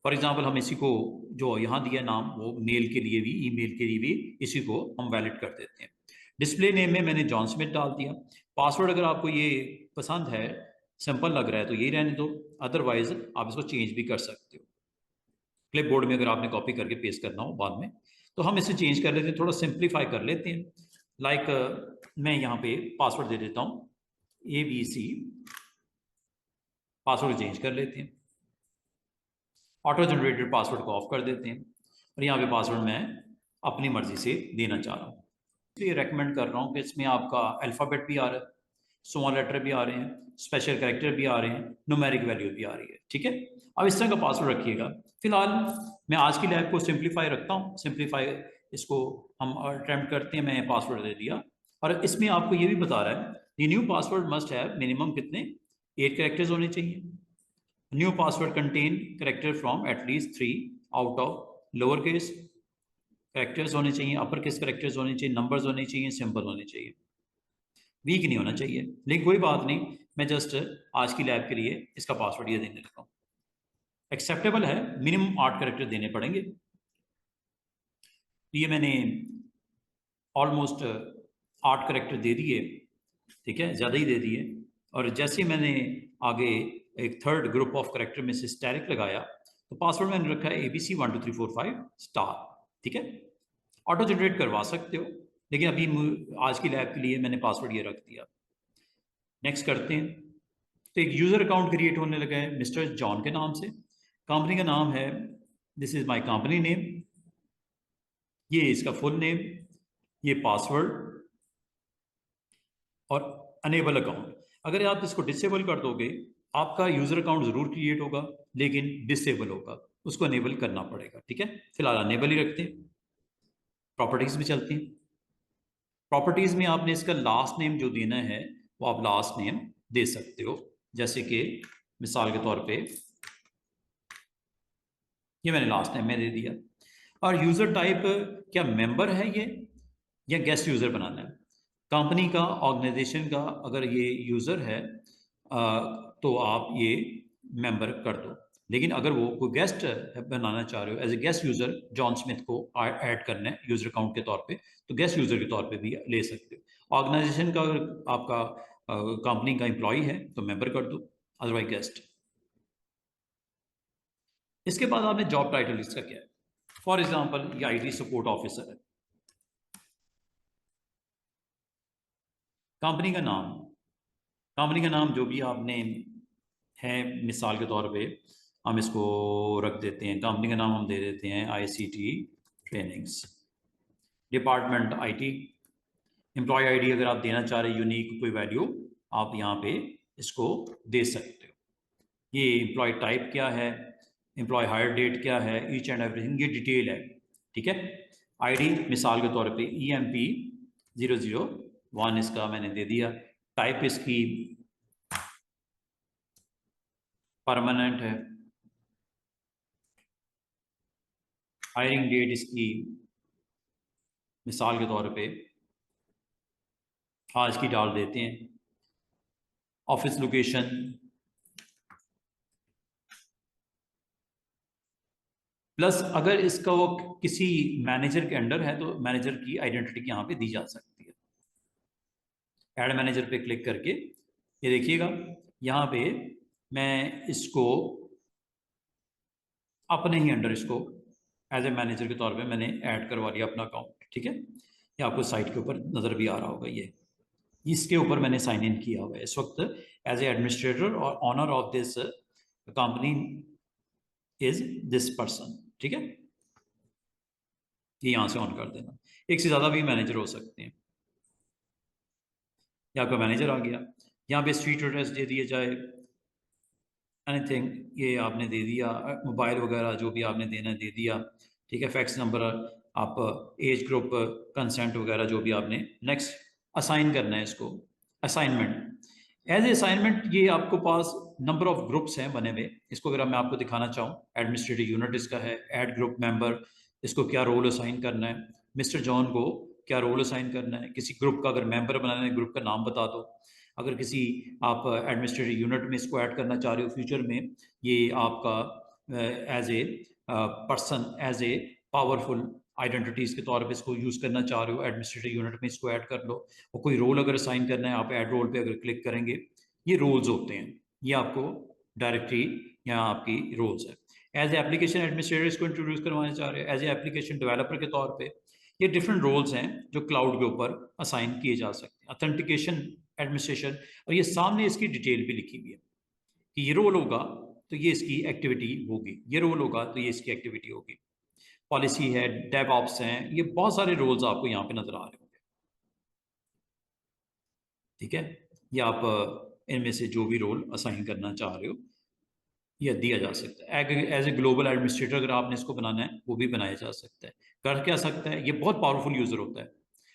फॉर एग्जाम्पल हम इसी को जो यहाँ दिया नाम वो मेल के लिए भी ईमेल के लिए भी इसी को हम वैलिड कर देते हैं। डिस्प्ले नेम में मैंने जॉन स्मिथ डाल दिया। पासवर्ड अगर आपको ये पसंद है, सिंपल लग रहा है तो यही रहने दो, अदरवाइज आप इसको चेंज भी कर सकते हो क्लिप बोर्ड में अगर आपने कॉपी करके पेस्ट करना हो बाद में। तो हम इसे चेंज कर लेते हैं, थोड़ा सिंप्लीफाई कर लेते हैं। लाइक मैं यहाँ पे पासवर्ड दे देता हूँ ABC, पासवर्ड चेंज कर लेते हैं, ऑटो जनरेटेड पासवर्ड को ऑफ कर देते हैं, और यहाँ पे पासवर्ड मैं अपनी मर्जी से देना चाह रहा हूँ। इसलिए रेकमेंड कर रहा हूँ कि इसमें आपका अल्फ़ाबेट भी आ रहा है, स्मॉल लेटर भी आ रहे हैं, स्पेशल कैरेक्टर भी आ रहे हैं, न्यूमेरिक वैल्यू भी आ रही है, ठीक है। अब इस तरह का पासवर्ड रखिएगा। फिलहाल मैं आज की लैब को सिंप्लीफाई रखता हूँ, सिंप्लीफाई इसको हम अटेम्प्ट करते हैं। मैंने पासवर्ड दे दिया और इसमें आपको ये भी बता रहा है ये new password must have minimum कितने 8 कैरेक्टर्स होने चाहिए। New password contain character from at least 3 out of lower case characters होने चाहिए, अपर केस कैरेक्टर्स होने चाहिए, नंबर्स होने चाहिए, सिंबल होने चाहिए, वीक नहीं होना चाहिए। लेकिन कोई बात नहीं, मैं जस्ट आज की लैब के लिए इसका पासवर्ड ये देने लगा हूँ। एक्सेप्टेबल है, मिनिमम 8 कैरेक्टर देने पड़ेंगे। ये मैंने ऑलमोस्ट 8 कैरेक्टर दे दिए, ठीक है, ज़्यादा ही दे दिए। और जैसे मैंने आगे एक थर्ड ग्रुप ऑफ कैरेक्टर में से स्टैरिक लगाया तो पासवर्ड मैंने रखा है ABC 1 2 3 4 5 स्टार, ठीक है। ऑटो जनरेट करवा सकते हो, लेकिन अभी आज की लैब के लिए मैंने पासवर्ड ये रख दिया। नेक्स्ट करते हैं। तो एक यूज़र अकाउंट क्रिएट होने लगा है मिस्टर जॉन के नाम से। कंपनी का नाम है this is my company name, ये इसका फुल नेम, ये पासवर्ड और अनेबल अकाउंट। अगर आप इसको डिसेबल कर दोगे आपका यूज़र अकाउंट ज़रूर क्रिएट होगा लेकिन डिसेबल होगा, उसको अनेबल करना पड़ेगा, ठीक है। फिलहाल अनेबल ही रखते हैं। प्रॉपर्टीज़ में चलते हैं। प्रॉपर्टीज़ में आपने इसका लास्ट नेम जो देना है वो आप लास्ट नेम दे सकते हो, जैसे कि मिसाल के तौर पे ये मैंने लास्ट नेम में दे दिया। और यूज़र टाइप क्या मेंबर है ये या गेस्ट यूज़र बनाना है। कंपनी का ऑर्गेनाइजेशन का अगर ये यूज़र है तो आप ये मेंबर कर दो, लेकिन अगर वो कोई गेस्ट बनाना चाह रहे हो as a guest user John Smith को ऐड करना है यूज़र अकाउंट के तौर पे तो गेस्ट यूज़र के तौर पे भी ले सकते हो। ऑर्गेनाइजेशन का अगर आपका कंपनी का एम्प्लॉय है तो मेंबर कर दो, अदरवाइज गेस्ट। इसके बाद आपने जॉब टाइटल इसका क्या है। फॉर एग्जांपल ये आईटी सपोर्ट ऑफिसर है। कंपनी का नाम, कंपनी का नाम जो भी आपने है, मिसाल के तौर पे हम इसको रख देते हैं, कंपनी का नाम हम दे देते हैं ICT trainings, department IT. Employee ID अगर आप देना चाह रहे यूनिक कोई वैल्यू, आप यहाँ पे इसको दे सकते हो। ये एम्प्लॉय टाइप क्या है, एम्प्लॉय हायर डेट क्या है, ईच एंड एवरीथिंग ये डिटेल है। ठीक है। आईडी मिसाल के तौर पे EMP 001 इसका मैंने दे दिया। टाइप इसकी परमानेंट है। हायरिंग डेट इसकी मिसाल के तौर पे आज की डाल देते हैं। ऑफिस लोकेशन प्लस अगर इसका वो किसी मैनेजर के अंडर है तो मैनेजर की आइडेंटिटी यहाँ पे दी जा सकती है। ऐड मैनेजर पे क्लिक करके ये देखिएगा यहाँ पे मैं इसको अपने ही अंडर इसको एज ए मैनेजर के तौर पे मैंने ऐड करवा लिया अपना अकाउंट। ठीक है। ये आपको साइट के ऊपर नज़र भी आ रहा होगा, ये इसके ऊपर मैंने साइन इन किया हुआ है इस वक्त एज ए एडमिनिस्ट्रेटर और owner of this company is this person. ठीक है। ये यहाँ से ऑन कर देना। एक से ज़्यादा भी मैनेजर हो सकते हैं। ये आपका मैनेजर आ गया। यहाँ पे स्ट्रीट एड्रेस दे दिया जाए, एनीथिंग ये आपने दे दिया, मोबाइल वगैरह जो भी आपने देना दे दिया। ठीक है। फैक्स नंबर, आप एज ग्रुप, कंसेंट वगैरह जो भी आपने। नेक्स्ट असाइन करना है इसको। असाइनमेंट एज ए असाइनमेंट ये आपको पास नंबर ऑफ ग्रुप्स हैं बने हुए। इसको अगर मैं आपको दिखाना चाहूँ, एडमिनिस्ट्रेटिव यूनिट इसका है, ऐड ग्रुप मेंबर, इसको क्या रोल असाइन करना है, मिस्टर जॉन को क्या रोल असाइन करना है, किसी ग्रुप का अगर मेंबर बनाना है ग्रुप का नाम बता दो। अगर किसी आप एडमिनिस्ट्रेटिव यूनिट में इसको ऐड करना चाह रहे हो फ्यूचर में, ये आपका as a person, as a powerful identities के तौर पे इसको यूज़ करना चाह रहे हो, एडमिनिस्ट्रेटिव यूनिट में इसको ऐड कर लो। और कोई रोल अगर असाइन करना है, आप ऐड रोल पे अगर क्लिक करेंगे, ये रोल्स होते हैं, ये आपको डायरेक्टली यहाँ आपकी रोल्स है। एज ए एप्लीकेशन एडमिनिस्ट्रेटर इसको इंट्रोड्यूस करवाना चाह रहे हैं, एज ए एप्लीकेशन डेवलपर के तौर पे ये डिफरेंट रोल्स हैं जो क्लाउड के ऊपर असाइन किए जा सकते हैं। अथेंटिकेशन एडमिनिस्ट्रेशन, और ये सामने इसकी डिटेल भी लिखी हुई है कि ये रोल होगा तो ये इसकी एक्टिविटी होगी, ये रोल होगा तो ये इसकी एक्टिविटी होगी। पॉलिसी है, डेव ऑप्स हैं, ये बहुत सारे रोल्स आपको यहाँ पे नजर आ रहे होंगे। ठीक है। ये आप इनमें से जो भी रोल असाइन करना चाह रहे हो ये दिया जा सकता है। एज ए ग्लोबल एडमिनिस्ट्रेटर अगर आपने इसको बनाना है वो भी बनाया जा सकता है। कर क्या सकता है, ये बहुत पावरफुल यूजर होता है।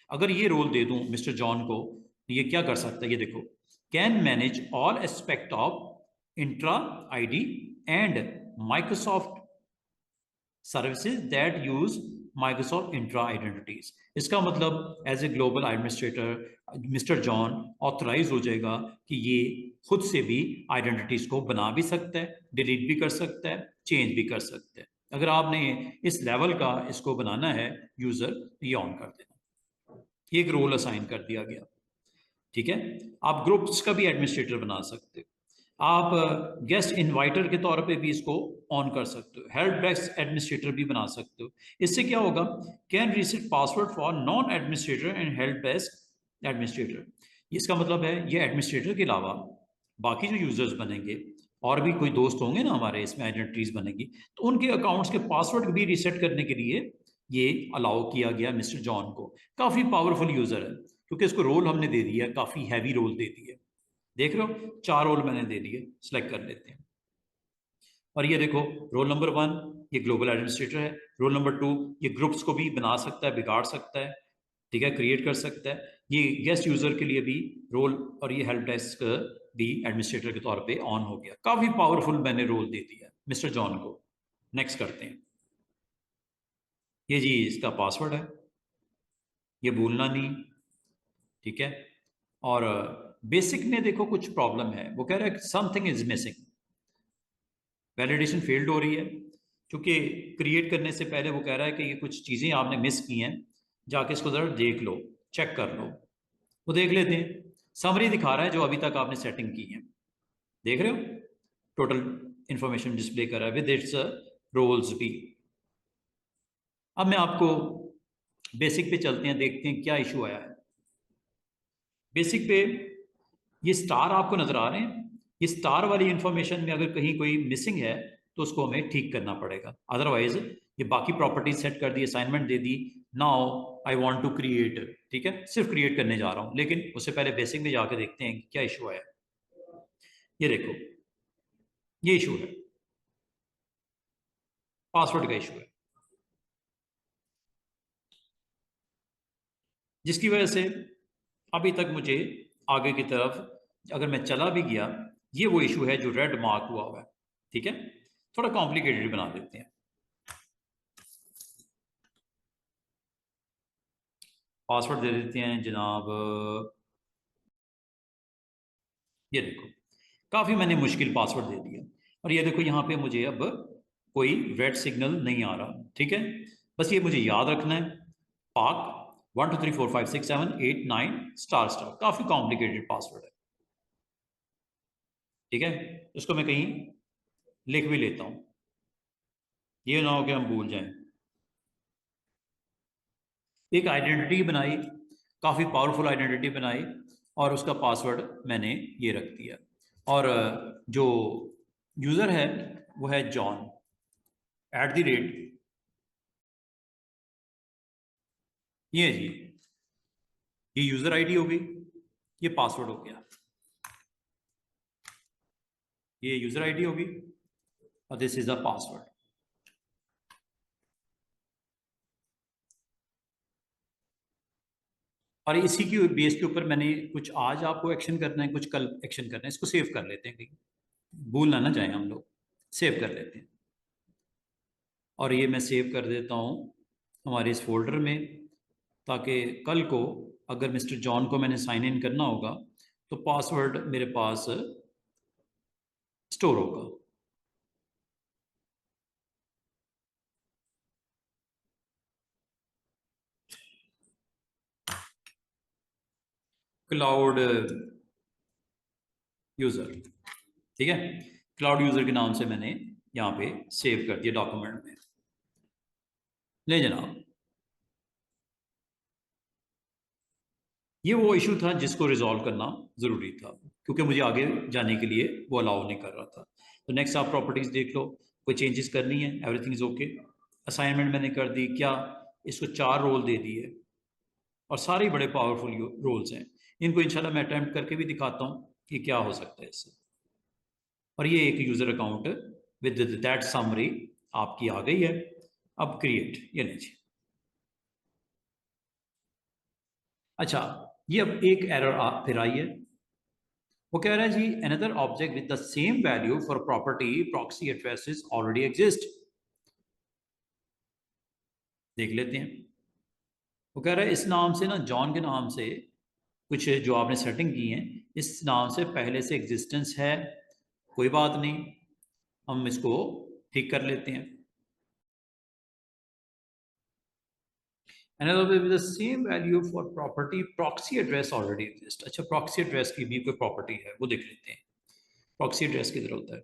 अगर ये रोल दे दूं मिस्टर जॉन को, तो ये क्या कर सकता है, ये देखो, can manage all aspect of Entra ID and Microsoft services that use Microsoft Entra identities. इसका मतलब as a global administrator mister John authorize हो जाएगा कि ये खुद से भी आइडेंटिटीज को बना भी सकता है, डिलीट भी कर सकता है, चेंज भी कर सकता है। अगर आपने इस लेवल का इसको बनाना है यूजर, तो ये ऑन कर देना। एक रोल असाइन कर दिया गया। ठीक है। आप ग्रुप्स का भी एडमिनिस्ट्रेटर बना सकते हो। आप गेस्ट इनवाइटर के तौर पे भी इसको ऑन कर सकते हो। हेल्प डेस्क एडमिनिस्ट्रेटर भी बना सकते हो। इससे क्या होगा, can reset password for non administrator and help desk administrator. इसका मतलब है ये एडमिनिस्ट्रेटर के अलावा बाकी जो यूजर्स बनेंगे और भी कोई दोस्त होंगे ना हमारे, इसमें आइडेंटिटीज बनेगी, तो उनके अकाउंट्स के पासवर्ड भी रीसेट करने के लिए ये अलाउ किया गया मिस्टर जॉन को। काफी पावरफुल यूजर है क्योंकि इसको रोल हमने दे दिया, काफी हैवी रोल दे दिया। देख रहे हो 4 रोल मैंने दे दिए, सिलेक्ट कर लेते हैं। और ये देखो रोल नंबर 1 ये ग्लोबल एडमिनिस्ट्रेटर है, रोल नंबर 2 ये ग्रुप्स को भी बना सकता है, बिगाड़ सकता है, ठीक है, क्रिएट कर सकता है। ये गेस्ट यूजर के लिए भी रोल, और ये हेल्प डेस्क भी एडमिनिस्ट्रेटर के तौर पे ऑन हो गया। काफी पावरफुल मैंने रोल दे दिया मिस्टर जॉन को। नेक्स्ट करते हैं। ये जी इसका पासवर्ड है, ये भूलना नहीं। ठीक है। और बेसिक में देखो कुछ प्रॉब्लम है, वो कह रहा है something is missing, validation failed हो रही है क्योंकि क्रिएट करने से पहले वो कह रहा है कि ये कुछ चीज़ें आपने मिस की हैं, जाके इसको ज़रा देख लो, चेक कर लो। वो देख लेते हैं। समरी दिखा रहा है जो अभी तक आपने सेटिंग की है, देख रहे हो, टोटल इंफॉर्मेशन डिस्प्ले कर रहा है विद इट्स रोल्स भी। अब मैं आपको बेसिक पे चलते हैं, देखते हैं क्या इशू आया है। बेसिक पे ये स्टार आपको नजर आ रहे हैं, ये स्टार वाली इंफॉर्मेशन में अगर कहीं कोई मिसिंग है तो उसको हमें ठीक करना पड़ेगा। अदरवाइज ये बाकी प्रॉपर्टीज सेट कर दी, असाइनमेंट दे दी, now I want to create, ठीक है, सिर्फ क्रिएट करने जा रहा हूं, लेकिन उससे पहले बेसिक में जाके देखते हैं कि क्या इशू आया। ये देखो, ये इशू है, पासवर्ड का इशू है, जिसकी वजह से अभी तक मुझे आगे की तरफ अगर मैं चला भी गया, ये वो इशू है जो रेड मार्क हुआ है। ठीक है, थोड़ा कॉम्प्लिकेटेड बना देते हैं। पासवर्ड दे देते हैं जनाब, ये देखो काफ़ी मैंने मुश्किल पासवर्ड दे दिया, और ये देखो यहाँ पे मुझे अब कोई रेड सिग्नल नहीं आ रहा। ठीक है, बस ये मुझे याद रखना है, पाक 1 2 3 4 5 6 7 8 9 स्टार स्टार, काफ़ी कॉम्प्लिकेटेड पासवर्ड है। ठीक है, इसको मैं कहीं लिख भी लेता हूँ, ये ना हो कि हम भूल जाएं। एक आइडेंटिटी बनाई, काफ़ी पावरफुल आइडेंटिटी बनाई, और उसका पासवर्ड मैंने ये रख दिया, और जो यूज़र है वो है जॉन @ ये है जी, ये यूज़र आईडी हो गई, ये पासवर्ड हो गया, ये यूज़र आईडी होगी और दिस इज़ द पासवर्ड। और इसी की बेस के ऊपर मैंने कुछ आज आपको एक्शन करना है, कुछ कल एक्शन करना है, इसको सेव कर लेते हैं कहीं भूल ना जाए हम लोग, सेव कर लेते हैं। और ये मैं सेव कर देता हूँ हमारे इस फोल्डर में, ताकि कल को अगर मिस्टर जॉन को मैंने साइन इन करना होगा तो पासवर्ड मेरे पास स्टोर होगा। क्लाउड यूज़र, ठीक है, क्लाउड यूज़र के नाम से मैंने यहाँ पे सेव कर दिया डॉक्यूमेंट में। ले जनाब, ये वो इशू था जिसको रिजॉल्व करना ज़रूरी था, क्योंकि मुझे आगे जाने के लिए वो अलाउ नहीं कर रहा था। तो नेक्स्ट आप प्रॉपर्टीज़ देख लो, कोई चेंजेस करनी है, एवरीथिंग इज़ ओके। असाइनमेंट मैंने कर दी, क्या इसको 4 रोल दे दिए, और सारे बड़े पावरफुल रोल्स हैं। इनको इंशाल्लाह मैं अटैम्प्ट करके भी दिखाता हूँ कि क्या हो सकता है इससे। और ये एक user account with that summary आपकी आ गई है। अब क्रिएट, ये लीजिए। अच्छा, ये अब एक एरर फिर आई है, वो कह रहा है जी another object with the same value for property proxy addresses already exist. देख लेते हैं, वो कह रहा है इस नाम से ना, जॉन के नाम से कुछ जो आपने सेटिंग की है, इस नाम से पहले से एग्जिस्टेंस है, कोई बात नहीं, हम इसको ठीक कर लेते हैं। Another way with the same value for property proxy address already exist। अच्छा, proxy address की भी कोई प्रॉपर्टी है, वो देख लेते हैं। proxy address किधर होता है?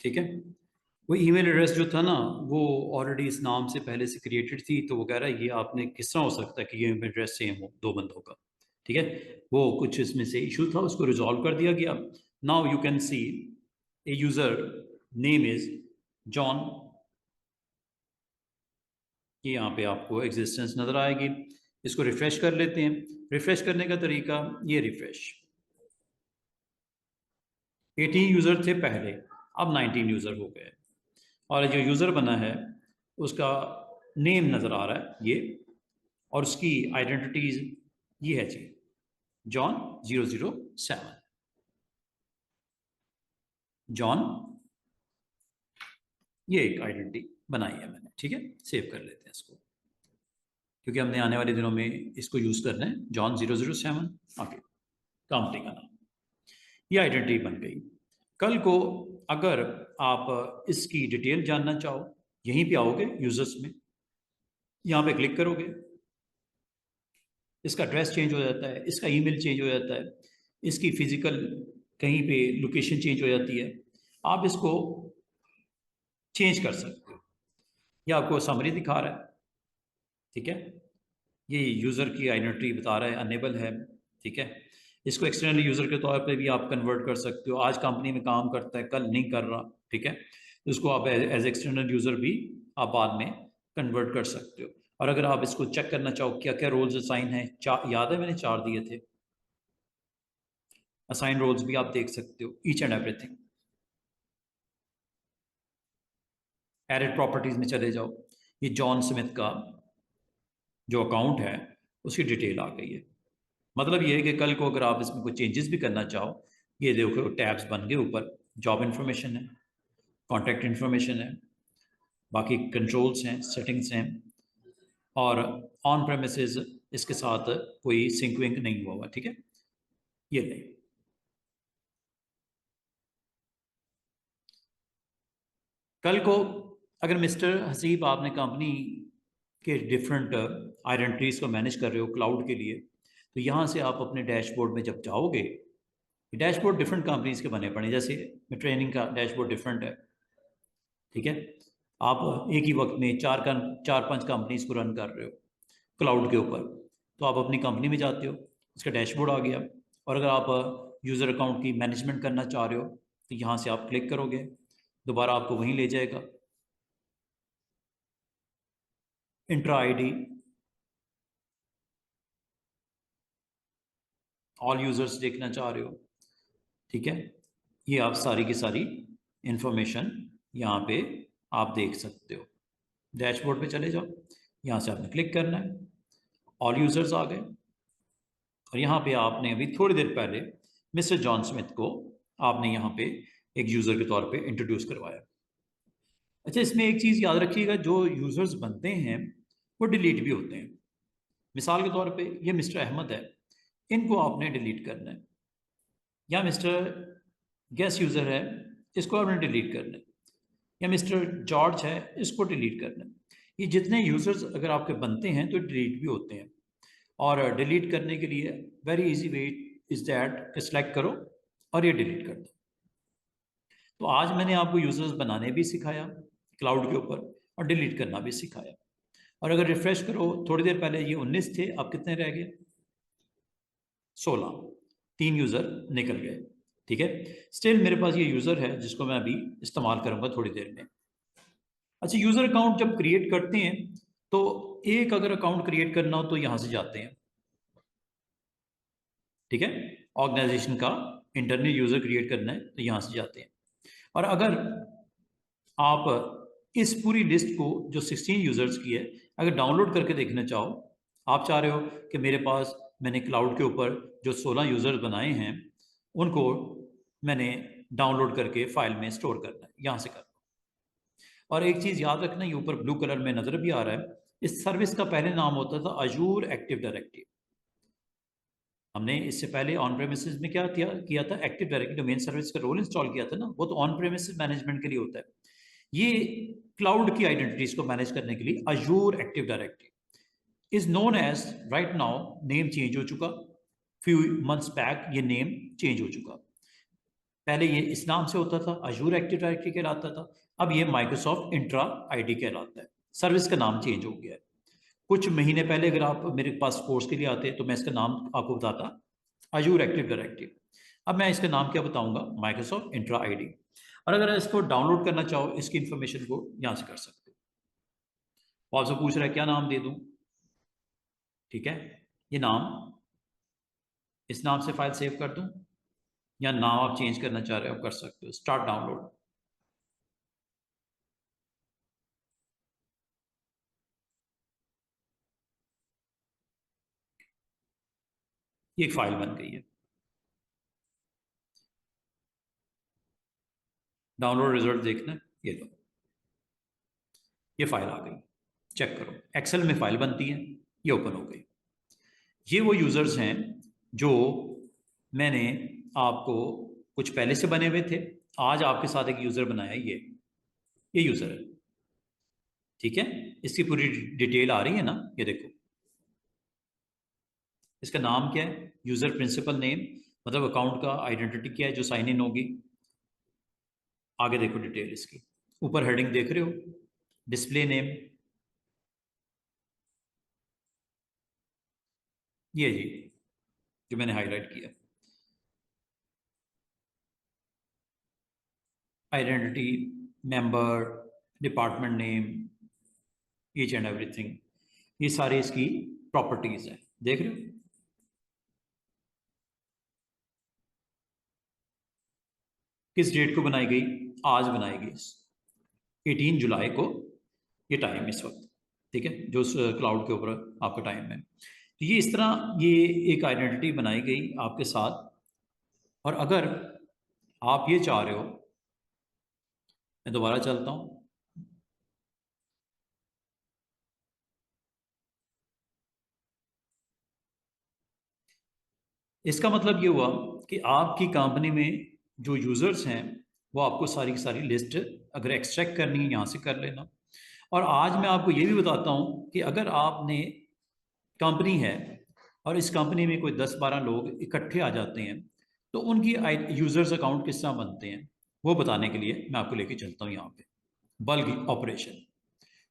ठीक है, वो ईमेल एड्रेस जो था ना, वो ऑलरेडी इस नाम से पहले से क्रिएटेड थी, तो वो कह रहा है ये आपने किस तरह हो सकता है कि ये ईमेल एड्रेस सेम हो दो बंदों का। ठीक है, वो कुछ इसमें से इशू था, उसको रिजॉल्व कर दिया गया। Now you can see a user name is John, ये यहाँ पे आपको एग्जिस्टेंस नजर आएगी। इसको रिफ्रेश कर लेते हैं। रिफ्रेश करने का तरीका, ये रिफ्रेश, 18 यूजर थे पहले, अब 19 यूजर हो गए, और जो यूज़र बना है उसका नेम नज़र आ रहा है ये, और उसकी आइडेंटिटीज ये है जी, जॉन 007। जॉन, ये एक आइडेंटिटी बनाई है मैंने, ठीक है। सेव कर लेते हैं इसको, क्योंकि हमने आने वाले दिनों में इसको यूज़ करना है। जॉन 007, ओके, कंपनी का नाम, ये आइडेंटिटी बन गई। कल को अगर आप इसकी डिटेल जानना चाहो, यहीं पे आओगे यूजर्स में, यहाँ पे क्लिक करोगे, इसका एड्रेस चेंज हो जाता है, इसका ईमेल चेंज हो जाता है, इसकी फिजिकल कहीं पे लोकेशन चेंज हो जाती है। आप इसको चेंज कर सकते हो। ये आपको समरी दिखा रहा है, ठीक है। ये यूज़र की आइडेंटिटी बता रहा है, अनेबल है, ठीक है। इसको एक्सटर्नल यूज़र के तौर पे भी आप कन्वर्ट कर सकते हो। आज कंपनी में काम करता है, कल नहीं कर रहा, ठीक है। इसको आप एज एक्सटर्नल यूज़र भी आप बाद में कन्वर्ट कर सकते हो। और अगर आप इसको चेक करना चाहो क्या क्या रोल्स असाइन हैं, याद है मैंने 4 दिए थे, असाइन रोल्स भी आप देख सकते हो, each and everything. Edit properties में चले जाओ, ये जॉन स्मिथ का जो अकाउंट है उसकी डिटेल आ गई है। मतलब ये है कि कल को अगर आप इसमें कोई चेंजेस भी करना चाहो, ये देखो टैब्स बन गए, ऊपर जॉब इन्फॉर्मेशन है, कॉन्टैक्ट इन्फॉर्मेशन है, बाकी कंट्रोल्स हैं, सेटिंग्स हैं, और ऑन प्रेमिसेस इसके साथ कोई सिंक विंक नहीं हुआ हुआ, ठीक है। ये नहीं, कल को अगर मिस्टर हसीब आपने कंपनी के डिफरेंट आइडेंटिटीज़ को मैनेज कर रहे हो क्लाउड के लिए, तो यहाँ से आप अपने डैशबोर्ड में जब जाओगे, डैशबोर्ड डिफरेंट कंपनीज के बने पड़े, जैसे ट्रेनिंग का डैशबोर्ड डिफरेंट है, ठीक है। आप एक ही वक्त में चार पांच कंपनीज को रन कर रहे हो क्लाउड के ऊपर, तो आप अपनी कंपनी में जाते हो, उसका डैशबोर्ड आ गया। और अगर आप यूज़र अकाउंट की मैनेजमेंट करना चाह रहे हो, तो यहाँ से आप क्लिक करोगे, दोबारा आपको वहीं ले जाएगा, इंट्रा आईडी, ऑल यूज़र्स देखना चाह रहे हो, ठीक है। ये आप सारी की सारी इंफॉर्मेशन यहाँ पे आप देख सकते हो। डैशबोर्ड पे चले जाओ, यहाँ से आपने क्लिक करना है, ऑल यूज़र्स आ गए, और यहाँ पे आपने अभी थोड़ी देर पहले मिस्टर जॉन स्मिथ को आपने यहाँ पे एक यूज़र के तौर पे इंट्रोड्यूस करवाया। अच्छा, इसमें एक चीज़ याद रखिएगा, जो यूज़र्स बनते हैं वो डिलीट भी होते हैं। मिसाल के तौर पे ये मिस्टर अहमद है, इनको आपने डिलीट करना है, या मिस्टर गेस्ट यूज़र है, इसको आपने डिलीट करना है, या मिस्टर जॉर्ज है, इसको डिलीट करना है। ये जितने यूज़र्स अगर आपके बनते हैं तो डिलीट भी होते हैं। और डिलीट करने के लिए very easy way is that, select करो और ये डिलीट कर दो। तो आज मैंने आपको यूज़र्स बनाने भी सिखाया क्लाउड के ऊपर, और डिलीट करना भी सिखाया। और अगर रिफ्रेश करो, थोड़ी देर पहले ये 19 थे, अब कितने रह गए? 16, 3 यूज़र निकल गए, ठीक है। स्टिल मेरे पास ये यूज़र है जिसको मैं अभी इस्तेमाल करूँगा थोड़ी देर में। अच्छा, यूज़र अकाउंट जब क्रिएट करते हैं तो एक अगर अकाउंट क्रिएट करना हो तो यहाँ से जाते हैं, ठीक है। ऑर्गेनाइजेशन का इंटरनल यूज़र क्रिएट करना है तो यहाँ से जाते हैं। और अगर आप इस पूरी लिस्ट को जो 16 यूज़र्स की है अगर डाउनलोड करके देखना चाहो, आप चाह रहे हो कि मेरे पास मैंने क्लाउड के ऊपर जो 16 यूज़र्स बनाए हैं उनको मैंने डाउनलोड करके फाइल में स्टोर करना है, यहाँ से करना। और एक चीज़ याद रखना, ये ऊपर ब्लू कलर में नज़र भी आ रहा है, इस सर्विस का पहले नाम होता था अजूर एक्टिव डायरेक्टरी। हमने इससे पहले ऑन प्रेमिसेस में क्या किया था, एक्टिव डायरेक्टरी डोमेन सर्विस का रोल इंस्टॉल किया था ना, वो तो ऑन प्रेमिसेस मैनेजमेंट के लिए होता है। ये क्लाउड की आइडेंटिटीज को मैनेज करने के लिए Azure Active Directory is known as, right now name change हो चुका, फ्यू मंथ्स बैक ये नेम चेंज हो चुका। पहले ये इस नाम से होता था, अजूर एक्टिव डायरेक्टरी कहलाता था, अब ये माइक्रोसॉफ्ट इंट्रा आईडी कहलाता है। सर्विस का नाम चेंज हो गया है। कुछ महीने पहले अगर आप मेरे पास कोर्स के लिए आते तो मैं इसका नाम आपको बताता अजूर एक्टिव डायरेक्टरी। अब मैं इसका नाम क्या बताऊंगा, माइक्रोसॉफ्ट इंट्रा आईडी। और अगर इसको डाउनलोड करना चाहो, इसकी इंफॉर्मेशन को यहाँ से कर सकते हो। वो आपसे पूछ रहा है क्या नाम दे दूँ, ठीक है। ये नाम, इस नाम से फाइल सेव कर दूँ, या नाम आप चेंज करना चाह रहे हो कर सकते हो। स्टार्ट डाउनलोड, ये एक फाइल बन गई है। डाउनलोड रिजल्ट देखना है, ये लो, ये फाइल आ गई, चेक करो। एक्सेल में फाइल बनती है, ये ओपन हो गई। ये वो यूजर्स हैं जो मैंने आपको कुछ पहले से बने हुए थे, आज आपके साथ एक यूजर बनाया, ये यूजर है, ठीक है। इसकी पूरी डिटेल आ रही है ना, ये देखो। इसका नाम क्या है, यूजर प्रिंसिपल नेम, मतलब अकाउंट का आइडेंटिटी क्या है जो साइन इन होगी। आगे देखो डिटेल इसकी, ऊपर हेडिंग देख रहे हो, डिस्प्ले नेम, ये जी जो मैंने हाईलाइट किया, identity, member, department name, each and everything, ये सारे इसकी प्रॉपर्टीज हैं, देख रहे हो। किस डेट को बनाई गई, आज बनाई गई, 18 जुलाई को ये टाइम इस वक्त, ठीक है, जो उस क्लाउड के ऊपर आपका टाइम है। तो ये इस तरह ये एक आइडेंटिटी बनाई गई आपके साथ। और अगर आप ये चाह रहे हो, मैं दोबारा चलता हूँ, इसका मतलब ये हुआ कि आपकी कंपनी में जो यूजर्स हैं वो आपको सारी की सारी लिस्ट अगर एक्सट्रैक्ट करनी है यहाँ से कर लेना। और आज मैं आपको ये भी बताता हूँ कि अगर आपने कंपनी है और इस कंपनी में कोई 10-12 लोग इकट्ठे आ जाते हैं तो उनकी यूजर्स अकाउंट किस तरह बनते हैं, वो बताने के लिए मैं आपको लेके चलता हूँ यहाँ पे। बल्क ऑपरेशन,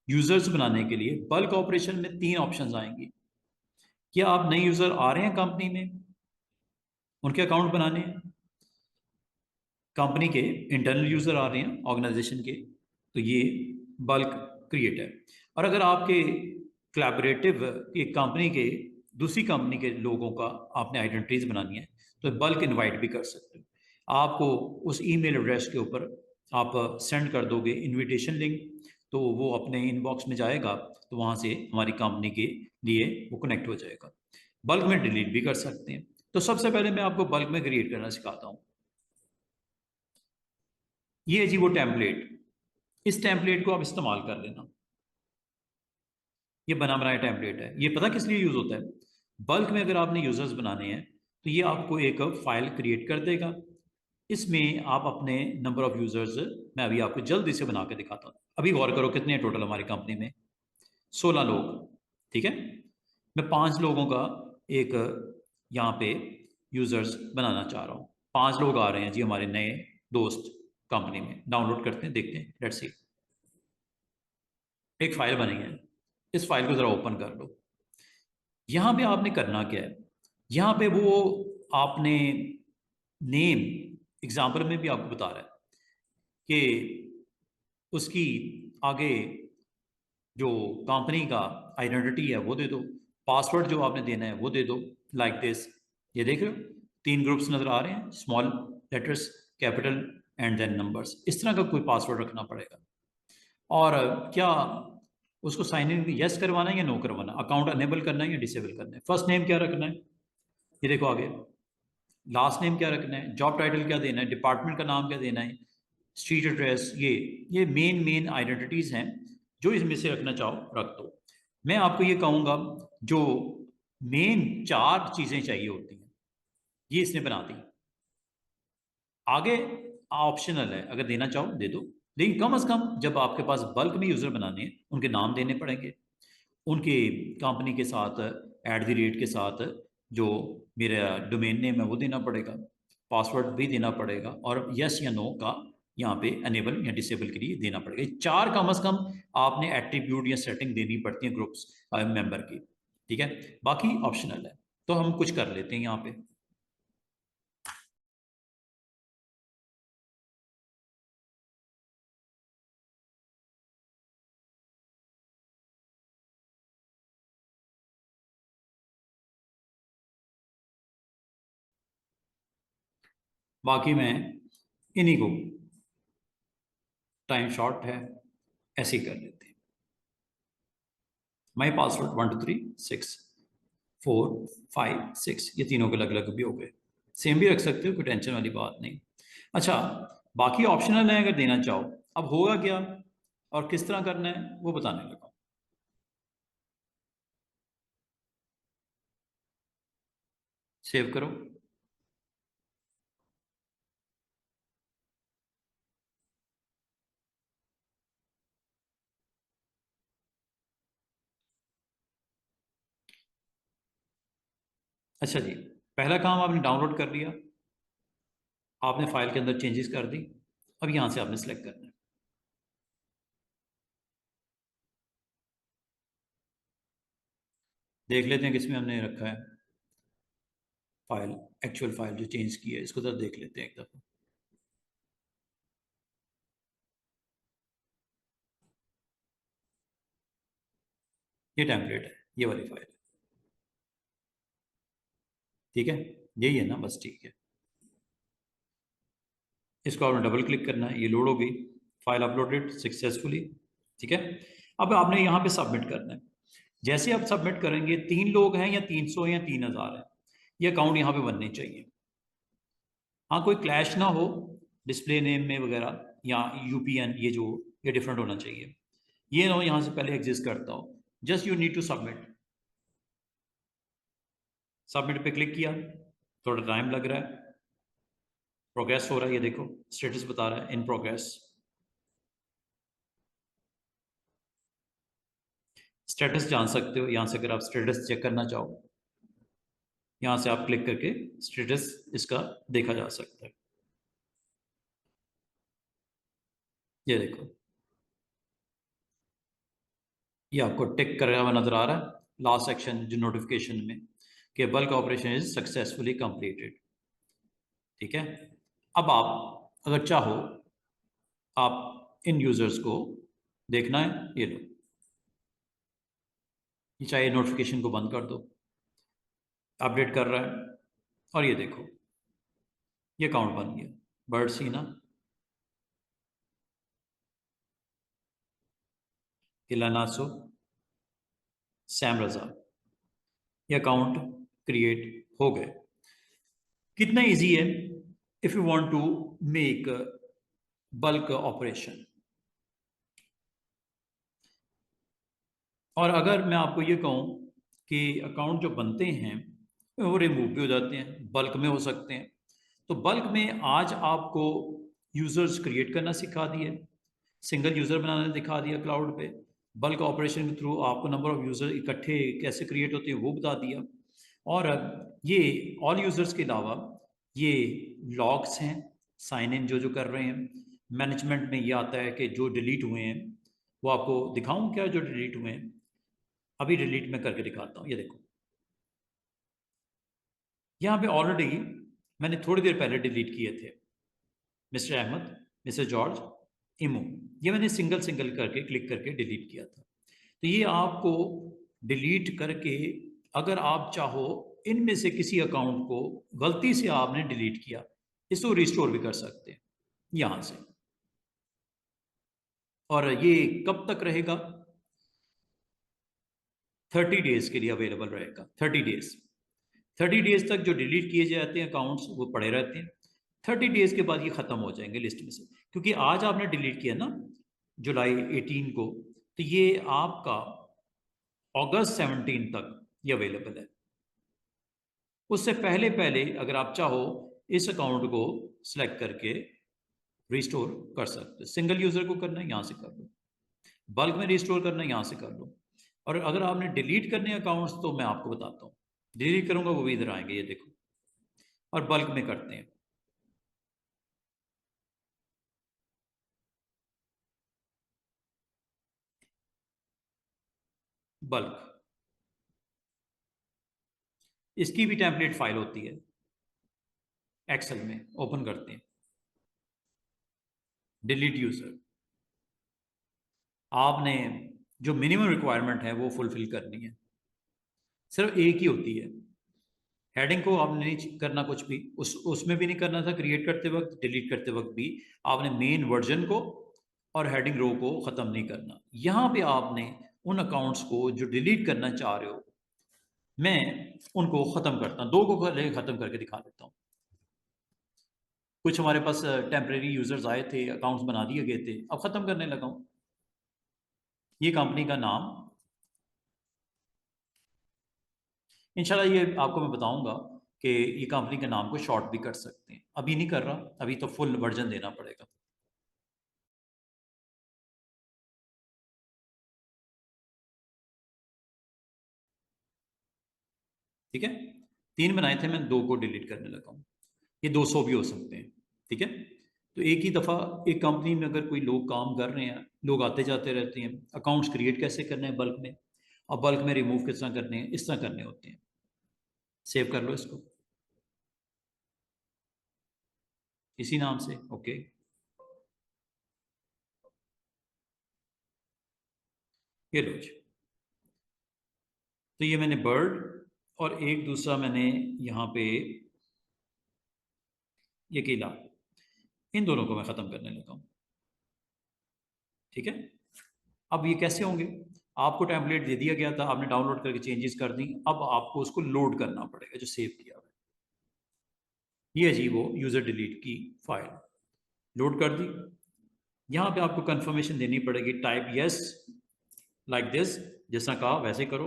यूजर्स बनाने के लिए बल्क ऑपरेशन में 3 ऑप्शंस आएंगी। क्या आप नए यूजर आ रहे हैं कंपनी में, उनके अकाउंट बनाने हैं, कंपनी के इंटरनल यूजर आ रहे हैं ऑर्गेनाइजेशन के, तो ये बल्क क्रिएट है। और अगर आपके कोलैबोरेटिव एक कंपनी के दूसरी कंपनी के लोगों का आपने आइडेंटिटीज बनानी है तो बल्क इनवाइट भी कर सकते हो। आपको उस ईमेल एड्रेस के ऊपर आप सेंड कर दोगे इनविटेशन लिंक, तो वो अपने इनबॉक्स में जाएगा, तो वहाँ से हमारी कंपनी के लिए वो कनेक्ट हो जाएगा। बल्क में डिलीट भी कर सकते हैं। तो सबसे पहले मैं आपको बल्क में क्रिएट करना सिखाता हूँ। ये है जी वो टेम्पलेट, इस टेम्पलेट को आप इस्तेमाल कर लेना। ये बना बनाया टेम्पलेट है, ये पता किस लिए यूज होता है, बल्क में अगर आपने यूजर्स बनाने हैं तो ये आपको एक फाइल क्रिएट कर देगा। इसमें आप अपने नंबर ऑफ यूजर्स, मैं अभी आपको जल्दी से बना के दिखाता हूँ। अभी गौर करो कितने हैं टोटल हमारी कंपनी में, 16 लोग, ठीक है। मैं 5 लोगों का एक यहाँ पे यूजर्स बनाना चाह रहा हूँ। 5 लोग आ रहे हैं जी हमारे नए दोस्त कंपनी में, डाउनलोड करते हैं, देखते हैं, लेट्स सी। एक फाइल बनी है, इस फाइल को जरा ओपन कर लो। यहां पे आपने करना क्या है, यहां पे वो आपने नेम, एग्जाम्पल में भी आपको बता रहा है कि उसकी आगे जो कंपनी का आइडेंटिटी है वो दे दो, पासवर्ड जो आपने देना है वो दे दो, लाइक दिस। ये देख रहे हो 3 ग्रुप्स नजर आ रहे हैं, small letters, capital and then numbers, इस तरह का कोई पासवर्ड रखना पड़ेगा। और क्या उसको साइन इन यस करवाना है या नो करवाना, अकाउंट अनेबल करना है या डिसेबल करना है, फर्स्ट नेम क्या रखना है, ये देखो आगे, लास्ट नेम क्या रखना है, जॉब टाइटल क्या देना है, डिपार्टमेंट का नाम क्या देना है, स्ट्रीट एड्रेस, ये मेन मेन आइडेंटिटीज हैं। जो इसमें से रखना चाहो रख दो। मैं आपको ये कहूँगा जो मेन 4 चीज़ें चाहिए होती हैं ये इसने बना दी। आगे ऑप्शनल है, अगर देना चाहो दे दो, लेकिन कम से कम जब आपके पास बल्क में यूज़र बनाने हैं उनके नाम देने पड़ेंगे, उनके कंपनी के साथ @ के साथ जो मेरा डोमेन नेम है वो देना पड़ेगा, पासवर्ड भी देना पड़ेगा, और यस या नो का यहाँ पे अनेबल या डिसेबल के लिए देना पड़ेगा। ये 4 कम से कम आपने एट्रीब्यूट या सेटिंग देनी पड़ती है ग्रुप्स मेंबर की, ठीक है। बाकी ऑप्शनल है। तो हम कुछ कर लेते हैं यहाँ पे। बाकी मैं इन्हीं को, टाइम शॉर्ट है, ऐसे ही कर लेते हैं। माई पासवर्ड 1 2 3 6 4 5 6, ये तीनों के अलग अलग भी हो गए, सेम भी रख सकते हो, कोई टेंशन वाली बात नहीं। अच्छा, बाकी ऑप्शनल है अगर देना चाहो। अब होगा क्या और किस तरह करना है वो बताने लगा। सेव करो। अच्छा जी, पहला काम आपने डाउनलोड कर लिया, आपने फाइल के अंदर चेंजेस कर दी। अब यहाँ से आपने सेलेक्ट करना है। देख लेते हैं किसमें हमने रखा है फाइल, एक्चुअल फाइल जो चेंज की है, इसको जरा देख लेते हैं एक दफ़ा। ये टेम्पलेट है, ये वाली फाइल है। ठीक है, यही है ना, बस ठीक है। इसको आपने डबल क्लिक करना है, ये लोड हो गई, फाइल अपलोडेड सक्सेसफुली। ठीक है, अब आपने यहाँ पे सबमिट करना है। जैसे आप सबमिट करेंगे, 3 लोग हैं या 300 या 3000 है, ये अकाउंट यहाँ पे बनने चाहिए। हाँ, कोई क्लैश ना हो डिस्प्ले नेम में वगैरह, या यूपीएन ये जो, ये डिफरेंट होना चाहिए। ये ना हो यहाँ से पहले एग्जिस्ट करता हो। Just you need to submit. Submit पे क्लिक किया, थोड़ा टाइम लग रहा है, प्रोग्रेस हो रहा है, ये देखो स्टेटस बता रहा है इन प्रोग्रेस। स्टेटस जान सकते हो यहाँ से, अगर आप स्टेटस चेक करना चाहो, यहाँ से आप क्लिक करके स्टेटस इसका देखा जा सकता है। ये देखो, ये आपको टिक करा हुआ नजर आ रहा है लास्ट सेक्शन जो नोटिफिकेशन में, कि bulk operation is successfully completed. ठीक है, अब आप अगर चाहो, आप इन यूजर्स को देखना है, ये लो, ये चाहे नोटिफिकेशन को बंद कर दो, अपडेट कर रहा है। और ये देखो, ये अकाउंट बन गया, बर्ड सी ना, इलानासो सैम रजा, ये अकाउंट क्रिएट हो गए। कितना इजी है if you want to make bulk operation. और अगर मैं आपको ये कहूँ कि अकाउंट जो बनते हैं वो रिमूव भी हो जाते हैं, बल्क में हो सकते हैं। तो बल्क में आज आपको यूजर्स क्रिएट करना सिखा दिए, सिंगल यूजर बनाना दिखा दिया क्लाउड पे, बल्क ऑपरेशन के थ्रू आपको नंबर ऑफ यूजर इकट्ठे कैसे क्रिएट होते हैं वो बता दिया। और ये ऑल यूजर्स के अलावा ये लॉग्स हैं, साइन इन जो जो कर रहे हैं। मैनेजमेंट में ये आता है कि जो डिलीट हुए हैं, वो आपको दिखाऊं क्या जो डिलीट हुए हैं? अभी डिलीट में करके दिखाता हूँ, ये देखो। यहाँ पे ऑलरेडी मैंने थोड़ी देर पहले डिलीट किए थे, मिस्टर अहमद, मिस्टर जॉर्ज, इमो। ये मैंने सिंगल सिंगल करके क्लिक करके डिलीट किया था। तो ये आपको डिलीट करके, अगर आप चाहो इनमें से किसी अकाउंट को गलती से आपने डिलीट किया, इसको रिस्टोर भी कर सकते हैं यहाँ से। और ये कब तक रहेगा? 30 डेज के लिए अवेलेबल रहेगा। 30 डेज, 30 डेज तक जो डिलीट किए जाते हैं अकाउंट्स वो पड़े रहते हैं। 30 डेज के बाद ये खत्म हो जाएंगे लिस्ट में से, क्योंकि आज आपने डिलीट किया ना जुलाई 18 को, तो ये आपका अगस्त 17 तक ये अवेलेबल है। उससे पहले पहले अगर आप चाहो इस अकाउंट को सिलेक्ट करके रिस्टोर कर सकते हो। सिंगल यूजर को करना है यहाँ से कर लो, बल्क में रिस्टोर करना है यहाँ से कर लो। और अगर आपने डिलीट करने अकाउंट्स तो मैं आपको बताता हूँ, डिलीट करूंगा वो भी इधर आएंगे, ये देखो। और बल्क में करते हैं, बल्क, इसकी भी टेम्पलेट फाइल होती है, एक्सेल में ओपन करते हैं, डिलीट यूजर। आपने जो मिनिमम रिक्वायरमेंट है वो फुलफिल करनी है, सिर्फ एक ही होती है। हेडिंग को आपने नहीं करना कुछ भी, उसमें भी नहीं करना था, क्रिएट करते वक्त डिलीट करते वक्त भी आपने मेन वर्जन को और हेडिंग रो को ख़त्म नहीं करना। यहाँ पे आपने उन अकाउंट्स को जो डिलीट करना चाह रहे हो, मैं उनको ख़त्म करता हूँ, 2 को ख़त्म करके दिखा देता हूँ। कुछ हमारे पास टेम्परेरी यूजर्स आए थे, अकाउंट्स बना दिए गए थे, अब ख़त्म करने लगा हूँ। ये कंपनी का नाम, इंशाल्लाह ये आपको मैं बताऊंगा कि ये कंपनी के नाम को शॉर्ट भी कर सकते हैं। अभी नहीं कर रहा, अभी तो फुल वर्जन देना पड़ेगा। ठीक है, 3 बनाए थे, मैं 2 को डिलीट करने लगा हूँ। ये 200 भी हो सकते हैं। ठीक है, तो एक ही दफ़ा एक कंपनी में अगर कोई लोग काम कर रहे हैं, लोग आते जाते रहते हैं, अकाउंट्स क्रिएट कैसे करने हैं बल्क में, और बल्क में रिमूव किस तरह करने हैं, इस तरह करने होते हैं। सेव कर लो इसको इसी नाम से। ओके, ये लो जी। तो ये मैंने बर्ड, और एक दूसरा मैंने यहाँ पे ये केला, इन दोनों को मैं ख़त्म करने लगा हूँ। ठीक है, अब ये कैसे होंगे? आपको टेम्पलेट दे दिया गया था, आपने डाउनलोड करके चेंजेस कर दी, अब आपको उसको लोड करना पड़ेगा जो सेव किया हुआ है। ये जी वो यूज़र डिलीट की फाइल लोड कर दी। यहाँ पे आपको कंफर्मेशन देनी पड़ेगी, टाइप यस लाइक दिस, जैसा कहा वैसे करो।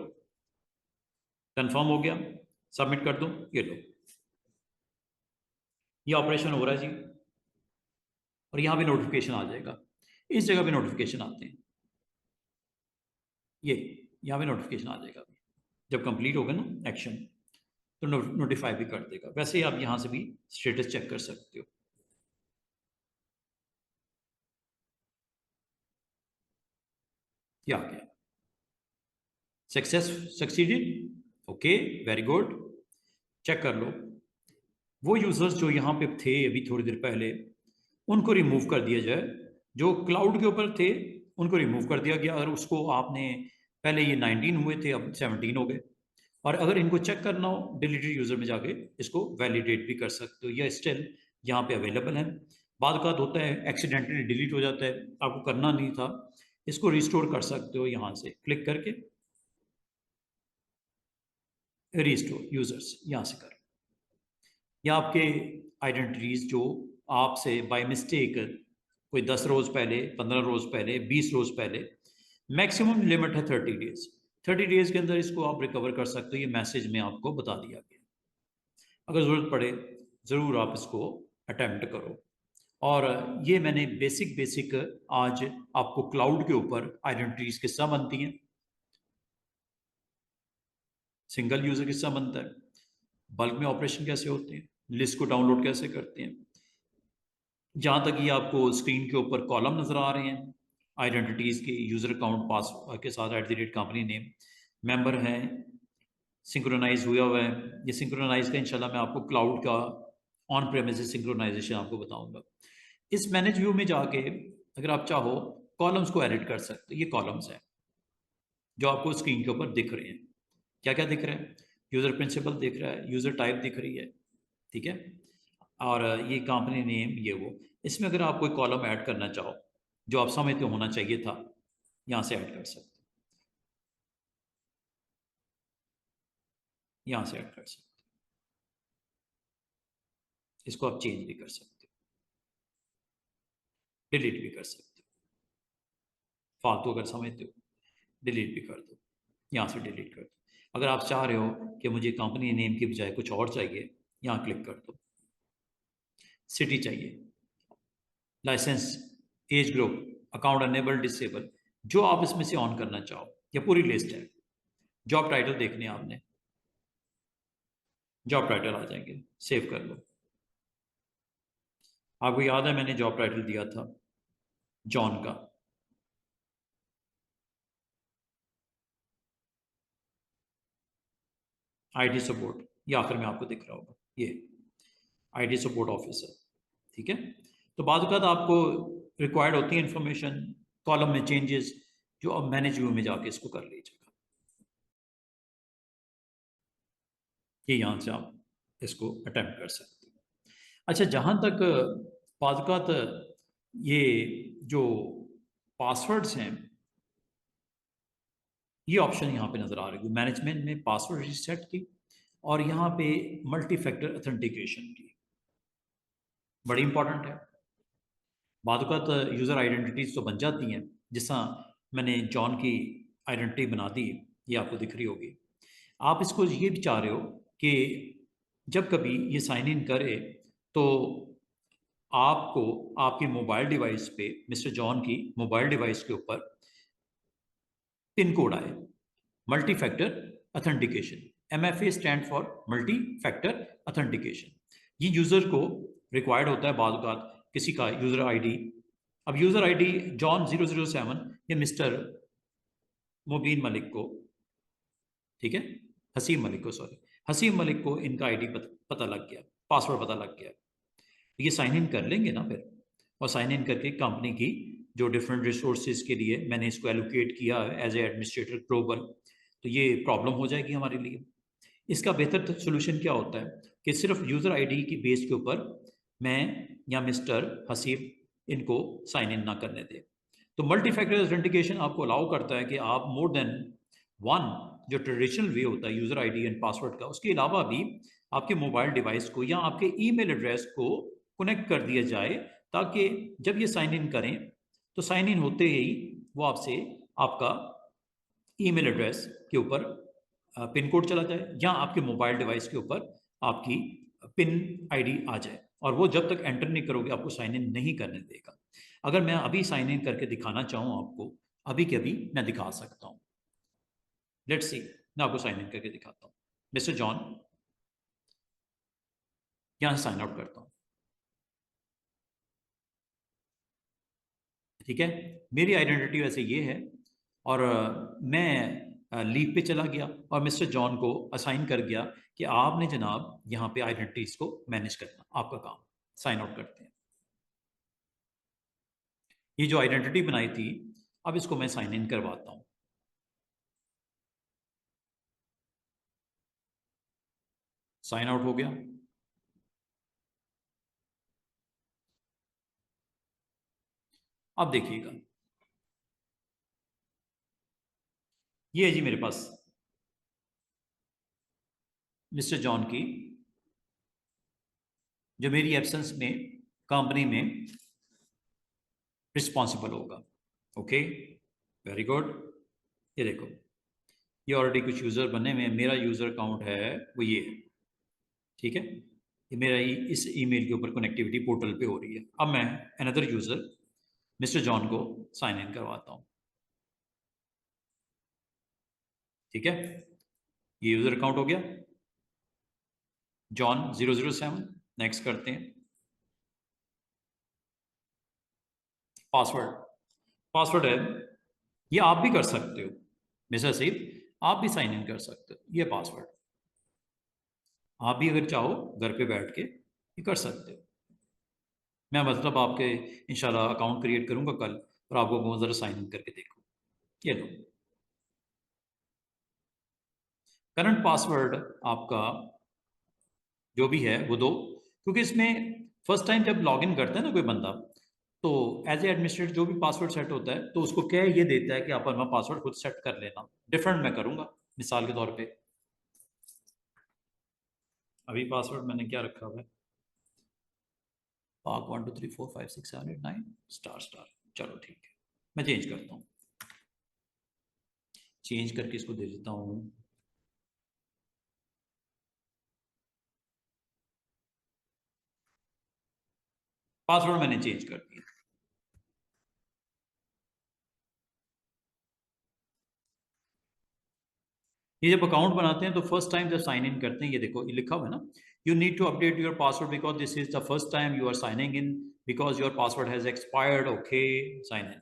कंफर्म हो गया, सबमिट कर दूं, ये लो, ये ऑपरेशन हो रहा है जी। और यहाँ भी नोटिफिकेशन आ जाएगा, इस जगह पे नोटिफिकेशन आते हैं, ये यहाँ पे नोटिफिकेशन आ जाएगा जब कंप्लीट होगा ना एक्शन, तो नोटिफाई भी कर देगा। वैसे ही आप यहाँ से भी स्टेटस चेक कर सकते हो। क्या आ गया, success succeeded, okay, very good. Check कर लो, वो यूजर्स जो यहाँ पे थे अभी थोड़ी देर पहले, उनको रिमूव कर दिया जाए। जो क्लाउड के ऊपर थे उनको रिमूव कर दिया गया। अगर उसको आपने, पहले ये 19 हुए थे, अब 17 हो गए। और अगर इनको चेक करना हो डिलीटेड यूजर में जाके इसको वैलिडेट भी कर सकते हो, या स्टिल यहाँ पे अवेलेबल है। बाद का होता है एक्सीडेंटली डिलीट हो जाता है, आपको करना नहीं था, इसको रिस्टोर कर सकते हो यहाँ से क्लिक करके। रिस्टोर यूजर्स यहाँ से कर, या आपके आइडेंटिटीज जो आपसे बाय मिस्टेक कोई 10 रोज पहले, 15 रोज पहले, 20 रोज पहले, मैक्सिमम लिमिट है 30 डेज। 30 डेज के अंदर इसको आप रिकवर कर सकते हो, ये मैसेज में आपको बता दिया गया। अगर ज़रूरत पड़े ज़रूर आप इसको अटेम्प्ट करो। और ये मैंने बेसिक बेसिक आज आपको क्लाउड के ऊपर आइडेंटिटीज किस तरह बनती हैं, सिंगल यूजर किस तरह बनता है, बल्क में ऑपरेशन कैसे होते हैं, लिस्ट को डाउनलोड कैसे करते हैं। जहाँ तक ये आपको स्क्रीन के ऊपर कॉलम नज़र आ रहे हैं आइडेंटिटीज़ के, यूज़र अकाउंट पास के साथ @ कंपनी नेम, मेंबर हैं, सिंक्रोनाइज हुआ है। ये सिंक्रोनाइज का इंशाल्लाह मैं आपको क्लाउड का ऑन प्रेमिसेस सिंक्रोनाइजेशन आपको बताऊंगा। इस मैनेज व्यू में जाके अगर आप चाहो कॉलम्स को एडिट कर सकते हो। ये कॉलम्स हैं जो आपको स्क्रीन के ऊपर दिख रहे हैं। क्या क्या दिख रहा है? यूज़र प्रिंसिपल दिख रहा है, यूज़र टाइप दिख रही है, ठीक है, और ये कंपनी नेम, ये वो। इसमें अगर आप कोई कॉलम ऐड करना चाहो जो आप समझते होना चाहिए था, यहाँ से ऐड कर सकते हो, यहाँ से ऐड कर सकते हो, इसको आप चेंज भी कर सकते हो, डिलीट भी कर सकते हो। फालतू अगर समझते हो डिलीट भी कर दो, यहाँ से डिलीट कर दो। अगर आप चाह रहे हो कि मुझे कंपनी नेम की बजाय कुछ और चाहिए, यहाँ क्लिक कर दो। सिटी चाहिए, license, age group, account enable disable, जो आप इसमें से ऑन करना चाहो, ये पूरी लिस्ट है। जॉब टाइटल देखने हैं आपने, जॉब टाइटल आ जाएंगे, सेव कर लो। आपको याद है मैंने जॉब टाइटल दिया था जॉन का, आईटी सपोर्ट, ये आखिर में आपको दिख रहा होगा, ये आईटी सपोर्ट ऑफिसर। ठीक है, तो बाद वक़्त आपको रिक्वायर्ड होती है इंफॉर्मेशन, कॉलम में चेंजेस, जो अब मैनेज व्यू में जाके इसको कर लीजिएगा। ये यहाँ से आप इसको अटेम्प्ट कर सकते हैं। अच्छा, जहाँ तक बाद वक़्त ये जो पासवर्ड्स हैं, ये ऑप्शन यहाँ पे नज़र आ रही है मैनेजमेंट में, पासवर्ड रीसेट की, और यहाँ पे मल्टी फैक्टर ऑथेंटिकेशन की। बड़ी इंपॉर्टेंट है। बाद यूज़र आइडेंटिटीज़ तो बन जाती हैं, जिस तरह मैंने जॉन की आइडेंटिटी बना दी, ये आपको दिख रही होगी। आप इसको ये भी चाह रहे हो कि जब कभी ये साइन इन करे तो आपको आपकी मोबाइल डिवाइस पे, मिस्टर जॉन की मोबाइल डिवाइस के ऊपर पिन कोड आए, multi factor authentication. MFA stand for multi factor authentication. ये यूज़र को रिक्वायर्ड होता है बाद बात किसी का यूज़र आईडी। अब यूज़र आईडी जॉन 007 या मिस्टर मुबीन मलिक को, ठीक है, हसीम मलिक को, सॉरी, हसीम मलिक को इनका आईडी पता लग गया, पासवर्ड पता लग गया, ये साइन इन कर लेंगे ना फिर, और साइन इन करके कंपनी की जो डिफरेंट रिसोर्सेज के लिए मैंने इसको एलोकेट किया है एज ए एडमिनिस्ट्रेटर ग्लोबल, तो ये प्रॉब्लम हो जाएगी हमारे लिए। इसका बेहतर सोल्यूशन क्या होता है कि सिर्फ यूज़र आईडी की बेस के ऊपर मैं या मिस्टर हसीब इनको साइन इन ना करने दें। तो मल्टी फैक्टर ऑथेंटिकेशन आपको अलाउ करता है कि आप मोर देन वन, जो ट्रेडिशनल वे होता है यूज़र आईडी एंड पासवर्ड का, उसके अलावा भी आपके मोबाइल डिवाइस को या आपके ईमेल एड्रेस को कनेक्ट कर दिया जाए, ताकि जब ये साइन इन करें तो साइन इन होते ही वो आपसे आपका ईमेल एड्रेस के ऊपर पिन कोड चला जाए, या आपके मोबाइल डिवाइस के ऊपर आपकी पिन आईडी आ जाए, और वो जब तक एंटर नहीं करोगे आपको साइन इन नहीं करने देगा। अगर मैं अभी साइन इन करके दिखाना चाहूँ आपको, अभी के अभी मैं दिखा सकता हूँ। लेट्स सी, मैं आपको साइन इन करके दिखाता हूँ। मिस्टर जॉन, यहाँ से साइन आउट करता हूँ, ठीक है। मेरी आइडेंटिटी वैसे ये है, और मैं लीव पे चला गया और मिस्टर जॉन को असाइन कर गया कि आपने जनाब यहाँ पे आइडेंटिटीज को मैनेज करना, आपका काम। साइन आउट करते हैं। ये जो आइडेंटिटी बनाई थी, अब इसको मैं साइन इन करवाता हूँ। साइन आउट हो गया। अब देखिएगा, ये है जी मेरे पास मिस्टर जॉन की, जो मेरी एब्सेंस में कंपनी में रिस्पॉन्सिबल होगा। Okay, very good. ये देखो, ये ऑलरेडी कुछ यूज़र बने हुए हैं। मेरा यूज़र अकाउंट है वो ये है, ठीक है। ये मेरा इस ईमेल के ऊपर कनेक्टिविटी पोर्टल पे हो रही है। अब मैं अनदर यूज़र मिस्टर जॉन को साइन इन करवाता हूँ, ठीक है। ये यूज़र अकाउंट हो गया, जॉन 007। नेक्स्ट करते हैं। पासवर्ड, पासवर्ड है, ये आप भी कर सकते हो मिस्टर सईद, आप भी साइन इन कर सकते हो। ये पासवर्ड आप भी अगर चाहो घर पे बैठ के ये कर सकते हो। मैं मतलब आपके इंशाल्लाह अकाउंट क्रिएट करूंगा कल, और आपको बहुत ज़रा साइन इन करके देखो। ये लो, करंट पासवर्ड आपका जो भी है वो दो, क्योंकि इसमें फर्स्ट टाइम जब लॉगिन करता है ना कोई बंदा, तो एज ए एडमिनिस्ट्रेटर जो भी पासवर्ड सेट होता है तो उसको क्या ये देता है कि आप अपना पासवर्ड खुद सेट कर लेना। डिफरेंट मैं करूंगा, मिसाल के तौर पे अभी पासवर्ड मैंने क्या रखा हुआ है, पाक 1 2 3 4 5 6 7 8 9 स्टार स्टार। चलो ठीक है, मैं चेंज करता हूँ, चेंज करके इसको दे देता हूँ पासवर्ड, मैंने चेंज कर दिया। ये जब अकाउंट बनाते हैं तो फर्स्ट टाइम जब साइन इन करते हैं, ये देखो ये लिखा हुआ है ना, you need to update your password because this is the first time you are signing in, because your password has expired. Okay, sign in.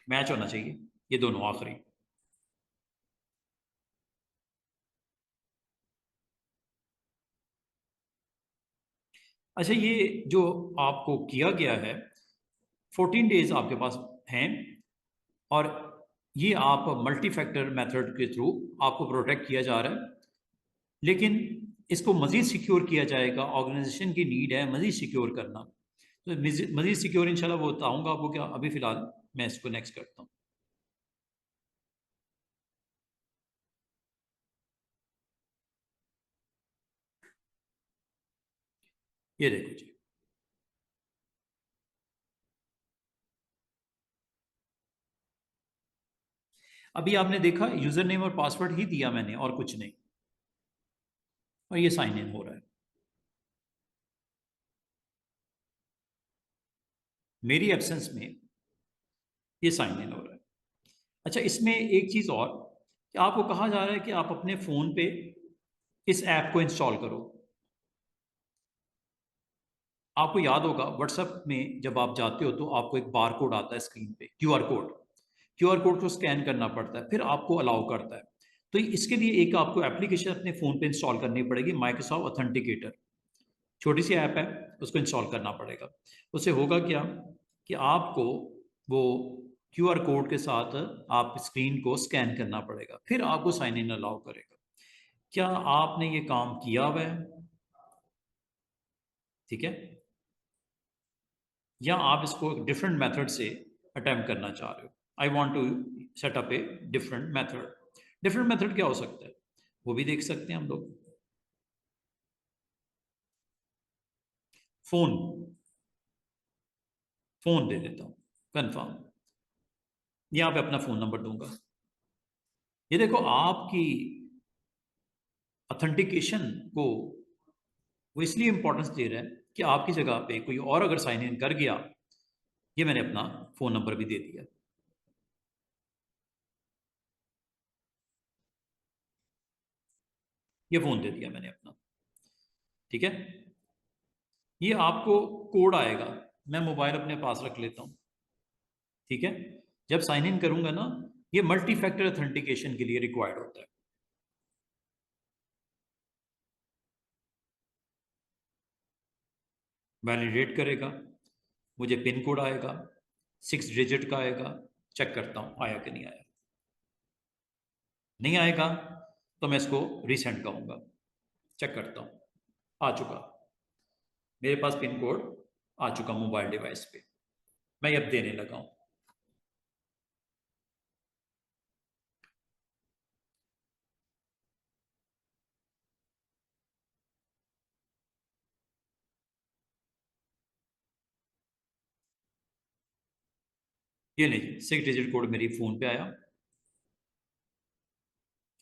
Match होना चाहिए ये दोनों आखिरी। अच्छा, ये जो आपको किया गया है 14 डेज आपके पास हैं, और ये आप मल्टी फैक्टर मेथड के थ्रू आपको प्रोटेक्ट किया जा रहा है, लेकिन इसको मज़ीद सिक्योर किया जाएगा। ऑर्गेनाइजेशन की नीड है मज़ीद सिक्योर करना, तो मज़ीद सिक्योर इंशाल्लाह वो बताऊँगा आपको। क्या अभी फ़िलहाल मैं इसको नेक्स्ट करता हूँ। ये देखो जी, अभी आपने देखा यूजर नेम और पासवर्ड ही दिया मैंने और कुछ नहीं, और ये साइन इन हो रहा है मेरी एब्सेंस में, ये साइन इन हो रहा है। अच्छा, इसमें एक चीज और, कि आपको कहा जा रहा है कि आप अपने फोन पे इस ऐप को इंस्टॉल करो। आपको याद होगा व्हाट्सएप में जब आप जाते हो तो आपको एक बार कोड आता है स्क्रीन पे, क्यूआर कोड। क्यूआर कोड को स्कैन करना पड़ता है, फिर आपको अलाउ करता है। तो इसके लिए एक आपको एप्लीकेशन अपने फ़ोन पे इंस्टॉल करनी पड़ेगी, माइक्रोसॉफ्ट ऑथेंटिकेटर। छोटी सी ऐप है, उसको इंस्टॉल करना पड़ेगा। उससे होगा क्या कि आपको वो क्यूआर कोड के साथ आप स्क्रीन को स्कैन करना पड़ेगा, फिर आपको साइन इन अलाउ करेगा। क्या आपने ये काम किया हुआ है? ठीक है, या आप इसको डिफरेंट मेथड से अटेम्प्ट करना चाह रहे हो? I want to set up a different method. Different method क्या हो सकता है, वो भी देख सकते हैं हम लोग। फोन, फोन दे देता हूँ, कंफर्म। यहाँ पे अपना फोन नंबर दूंगा। ये देखो, आपकी ऑथेंटिकेशन को वो इसलिए इंपॉर्टेंस दे रहा है कि आपकी जगह पे कोई और अगर साइन इन कर गया, ये मैंने अपना फोन नंबर भी दे दिया। ये फोन दे दिया मैंने अपना। ठीक है, ये आपको कोड आएगा, मैं मोबाइल अपने पास रख लेता हूँ। ठीक है, जब साइन इन करूंगा ना, ये मल्टी फैक्टर ऑथेंटिकेशन के लिए रिक्वायर्ड होता है। वैलिडेट करेगा, मुझे पिन कोड आएगा, 6 डिजिट का आएगा। चेक करता हूं आया कि नहीं आया। नहीं आएगा तो मैं इसको रीसेंड कहूंगा। चेक करता हूं, आ चुका, मेरे पास पिन कोड आ चुका मोबाइल डिवाइस पे। मैं अब देने लगा हूं। ये नहीं, 6 डिजिट कोड मेरी फोन पे आया,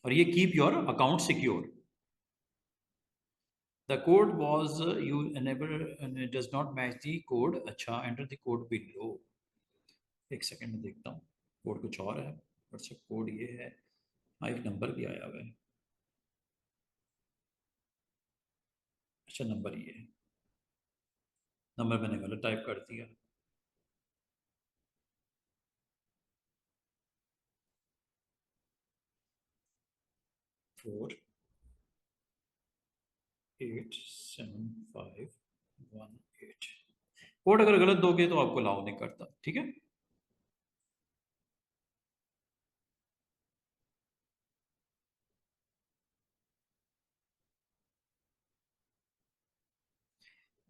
और ये keep your account secure. The code was you enable does not match the code. अच्छा, एंटर द कोड बिलो। एक सेकंड में देखता हूँ, कोड कुछ और है। व्हाट्सएप कोड ये है। हाँ, एक नंबर भी आया हुआ है। अच्छा, नंबर ये है, नंबर मैंने गलत टाइप कर दिया। 487518। कोड अगर गलत दोगे तो आपको अलाउ नहीं करता। ठीक है,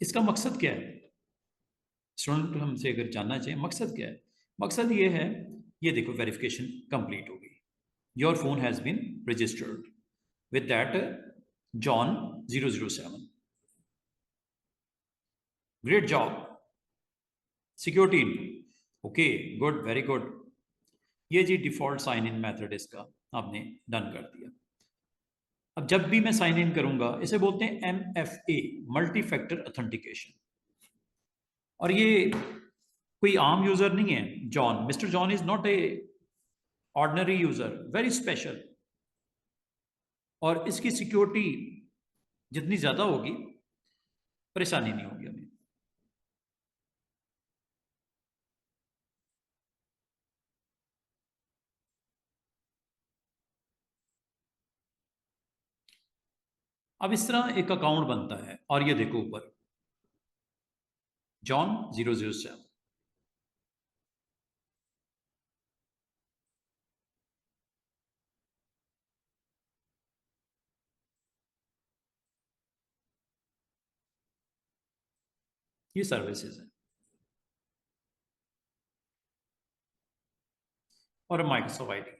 इसका मकसद क्या है? स्टूडेंट हमसे अगर जानना चाहिए मकसद क्या है, मकसद ये है, ये देखो वेरिफिकेशन कंप्लीट हो गई। Your phone has been registered with that John 007। Great job, security. Okay, good, very good. ये जी डिफॉल्ट साइन इन मेथड इसका आपने डन कर दिया। अब जब भी मैं साइन इन करूंगा, इसे बोलते हैं MFA, मल्टी फैक्टर ऑथेंटिकेशन। और ये कोई आम यूजर नहीं है। John, mister John is not a ordinary user, very special. और इसकी सिक्योरिटी जितनी ज्यादा होगी, परेशानी नहीं होगी हमें। अब इस तरह एक अकाउंट बनता है, और ये देखो ऊपर जॉन 007। ये सर्विसेज है, और माइक्रोसॉफ्ट आईडी।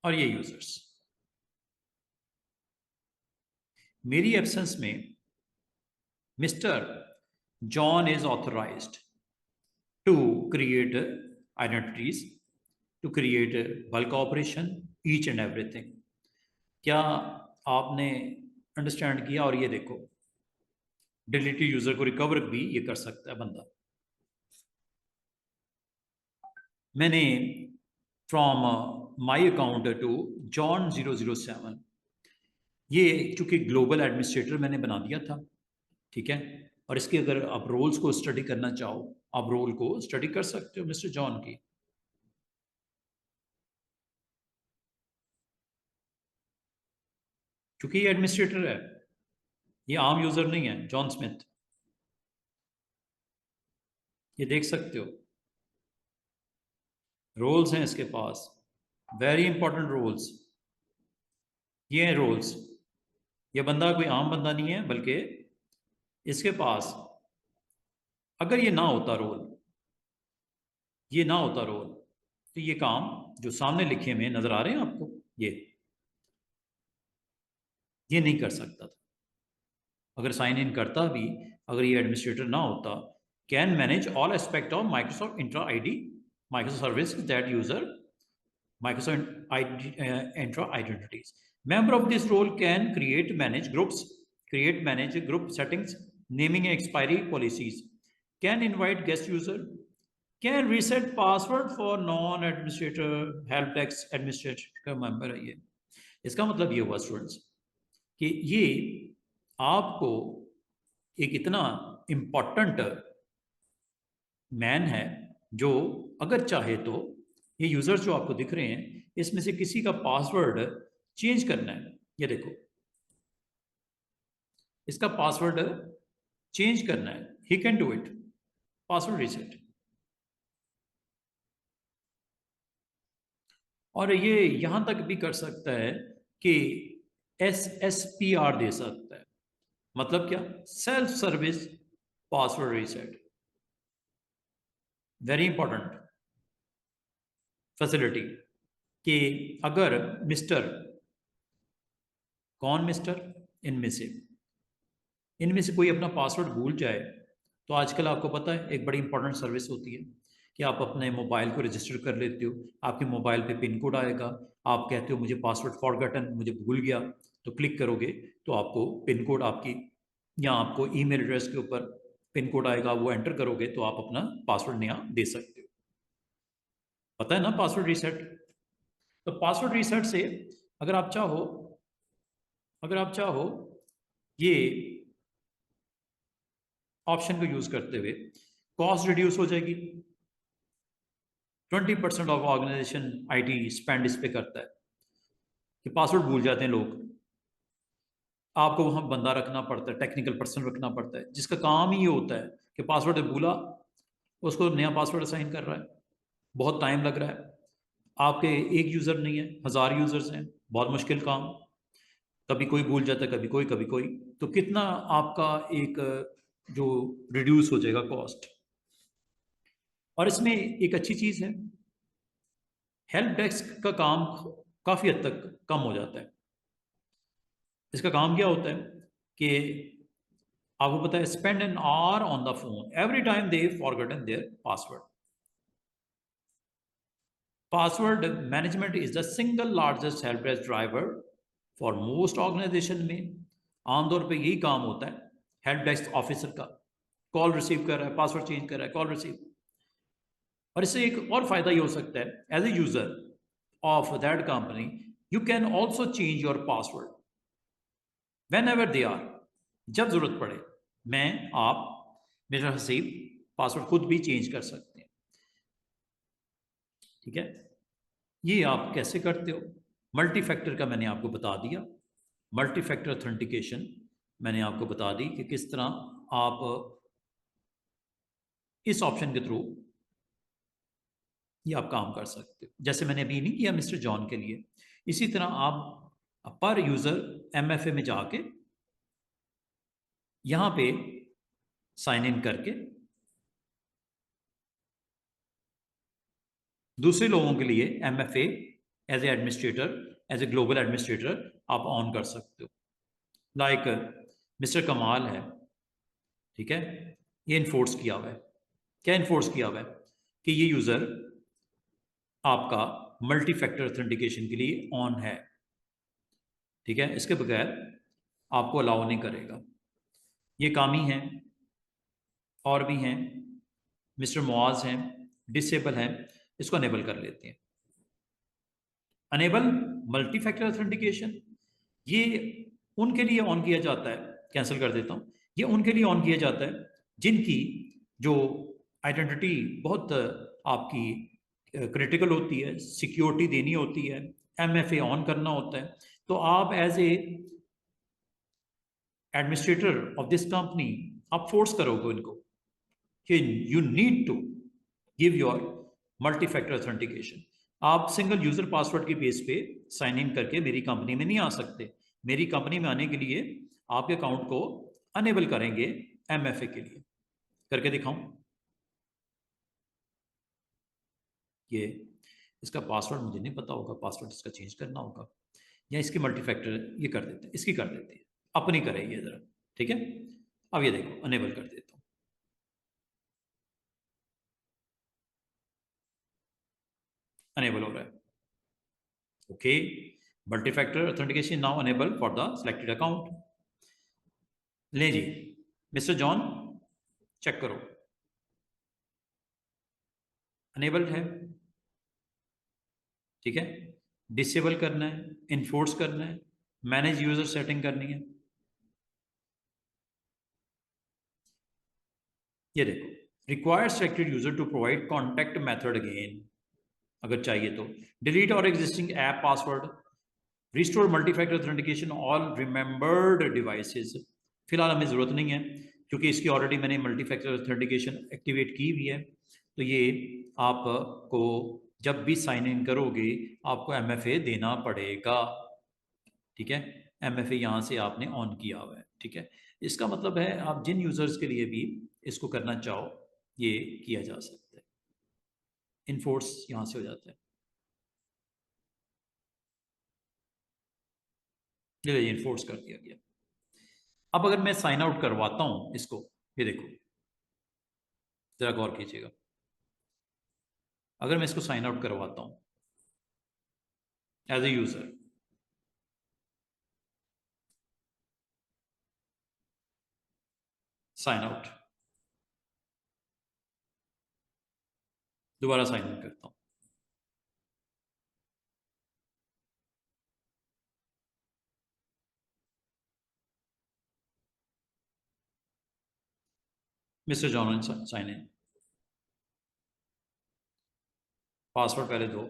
और ये यूजर्स। मेरी एब्सेंस में mister John is authorised to create identities, to create bulk operation, each and everything। क्या आपने अंडरस्टैंड किया? और ये देखो, डिलीटेड यूजर को रिकवर भी ये कर सकता है बंदा। मैंने from my account to John 007, ये चूंकि ग्लोबल एडमिनिस्ट्रेटर मैंने बना दिया था, ठीक है। और इसके अगर आप रोल्स को स्टडी करना चाहो, आप रोल को स्टडी कर सकते हो मिस्टर जॉन की। क्योंकि ये एडमिनिस्ट्रेटर है, ये आम यूजर नहीं है जॉन स्मिथ। ये देख सकते हो, रोल्स हैं इसके पास, वेरी इंपॉर्टेंट रोल्स। ये हैं रोल्स। ये बंदा कोई आम बंदा नहीं है, बल्कि इसके पास अगर ये ना होता रोल, ये ना होता रोल, तो ये काम जो सामने लिखे हुए नजर आ रहे हैं आपको, ये नहीं कर सकता था। अगर साइन इन करता भी, अगर ये एडमिनिस्ट्रेटर ना होता, can manage all aspect of Microsoft Entra ID, Microsoft service that user Microsoft Entra identities. Member of this role can create, manage groups, create, manage group settings, naming and expiry policies, can invite guest user, can reset password for non-administrator, help desk administrator का member है ये। इसका मतलब ये हुआ students कि ये आपको एक इतना इम्पोर्टेंट मैन है जो अगर चाहे तो ये यूजर्स जो आपको दिख रहे हैं, इसमें से किसी का पासवर्ड चेंज करना है, ये देखो, इसका पासवर्ड चेंज करना है, he can do it, password reset. और ये यहां तक भी कर सकता है कि SSPR दे सकता है। मतलब क्या? Self service password reset, very important facility. कि अगर मिस्टर, कौन मिस्टर, इनमें से कोई अपना पासवर्ड भूल जाए, तो आजकल आपको पता है एक बड़ी इंपॉर्टेंट सर्विस होती है कि आप अपने मोबाइल को रजिस्टर कर लेते हो, आपके मोबाइल पे पिन कोड आएगा, आप कहते हो मुझे पासवर्ड फॉरगॉटन, मुझे भूल गया, तो क्लिक करोगे तो आपको पिन कोड आपकी, या आपको ईमेल एड्रेस के ऊपर पिन कोड आएगा, वो एंटर करोगे तो आप अपना पासवर्ड नया दे सकते हो। पता है ना पासवर्ड रीसेट? तो पासवर्ड रीसेट से अगर आप चाहो, अगर आप चाहो ये ऑप्शन को यूज करते हुए कॉस्ट रिड्यूस हो जाएगी। 20% ऑफ ऑर्गेनाइजेशन आईटी स्पेंड इस पे करता है कि पासवर्ड भूल जाते हैं लोग, आपको वहां बंदा रखना पड़ता है, टेक्निकल पर्सन रखना पड़ता है, जिसका काम ही ये होता है कि पासवर्ड भूला, उसको नया पासवर्ड असाइन कर रहा है, बहुत टाइम लग रहा है। आपके एक यूजर नहीं है, 1000 यूजर्स हैं, बहुत मुश्किल काम, कभी कोई भूल जाता है, कभी कोई कभी कोई, तो कितना आपका एक जो रिड्यूस हो जाएगा कॉस्ट। और इसमें एक अच्छी चीज है, हेल्प डेस्क का काम काफी हद तक कम हो जाता है। इसका काम क्या होता है कि आपको पता है, spend an hour on the phone every time they forgotten their password. Password management is the single largest help desk driver for most organization में। आमतौर पे यही काम होता है हेल्प डेस्क ऑफिसर का, कॉल रिसीव कर रहा है, पासवर्ड चेंज कर रहा है, कॉल रिसीव। और इससे एक और फायदा ये हो सकता है, as a user of that company you can also change your password whenever they are, जब जरूरत पड़े, मैं, आप, मेरा हसीब पासवर्ड खुद भी चेंज कर सकते हैं। ठीक है, ये आप कैसे करते हो? मल्टी फैक्टर का मैंने आपको बता दिया, मल्टी फैक्टर ऑथेंटिकेशन मैंने आपको बता दी कि किस तरह आप इस ऑप्शन के थ्रू ये आप काम कर सकते हो, जैसे मैंने अभी नहीं किया मिस्टर जॉन के लिए। इसी तरह आप पर यूजर MFA में जाके यहां पे साइन इन करके दूसरे लोगों के लिए MFA as a administrator, as a global administrator आप ऑन कर सकते हो। लाइक मिस्टर कमाल है, ठीक है, ये इन्फोर्स किया हुआ है। क्या इन्फोर्स किया हुआ है कि ये यूज़र आपका मल्टी फैक्टर ऑथेंटिकेशन के लिए ऑन है, ठीक है, इसके बगैर आपको अलाउ नहीं करेगा। ये कामी हैं और भी हैं, मिस्टर मुआज हैं, डिसेबल हैं, इसको अनेबल कर लेते हैं। अनेबल मल्टी फैक्टर ऑथेंटिकेशन, ये उनके लिए ऑन किया जाता है, कैंसिल कर देता हूँ, ये उनके लिए ऑन किया जाता है जिनकी जो आइडेंटिटी बहुत आपकी क्रिटिकल होती है, सिक्योरिटी देनी होती है, एमएफए ऑन करना होता है। तो आप as a administrator of this company आप फोर्स करोगे इनको कि you need to give your multi factor authentication. आप सिंगल यूजर पासवर्ड के बेस पे साइन इन करके मेरी कंपनी में नहीं आ सकते। मेरी कंपनी में आने के लिए आपके अकाउंट को अनेबल करेंगे एमएफए के लिए। करके दिखाऊं, ये इसका पासवर्ड मुझे नहीं पता होगा, पासवर्ड इसका चेंज करना होगा, या इसकी मल्टी फैक्टर ये कर देते हैं, इसकी कर देते हैं, अपनी करेंगे जरा, ठीक है। अब ये देखो अनेबल कर देता हूं, अनेबल हो रहा है। Okay, multi factor authentication now enable for the selected account. ले जी मिस्टर जॉन, चेक करो, अनेबल्ड है, ठीक है। डिसेबल करना है, इन्फोर्स करना है, मैनेज यूजर सेटिंग करनी है। ये देखो, required selected user to provide contact method again, अगर चाहिए तो डिलीट और existing app password, restore multifactor authentication all remembered devices. फिलहाल हमें ज़रूरत नहीं है क्योंकि इसकी ऑलरेडी मैंने मल्टीफैक्टर ऑथेंटिकेशन एक्टिवेट की हुई है। तो ये आपको जब भी साइन इन करोगे आपको एमएफए देना पड़ेगा, ठीक है। एमएफए यहाँ से आपने ऑन किया हुआ है, ठीक है। इसका मतलब है आप जिन यूज़र्स के लिए भी इसको करना चाहो ये किया जा सकता है, इनफोर्स यहाँ से हो जाता है। ये इनफोर्स कर दिया गया। अब अगर मैं साइन आउट करवाता हूं इसको, ये देखो जरा गौर कीजिएगा, अगर मैं इसको साइन आउट करवाता हूं as a user, sign out, दोबारा साइन इन करता हूं, mister John sign in, password पहले दो,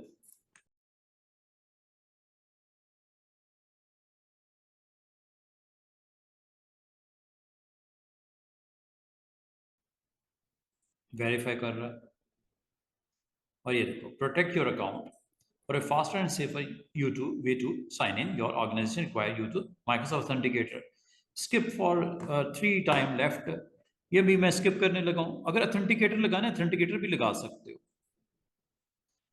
वेरीफाई कर रहा है। और ये देखो protect your account for a faster and safer you to way to sign in your organization require you to Microsoft Authenticator skip for 3 time left. ये भी मैं स्किप करने लगा हूं। अगर ऑथेंटिकेटर लगाना है ऑथेंटिकेटर भी लगा सकते हो,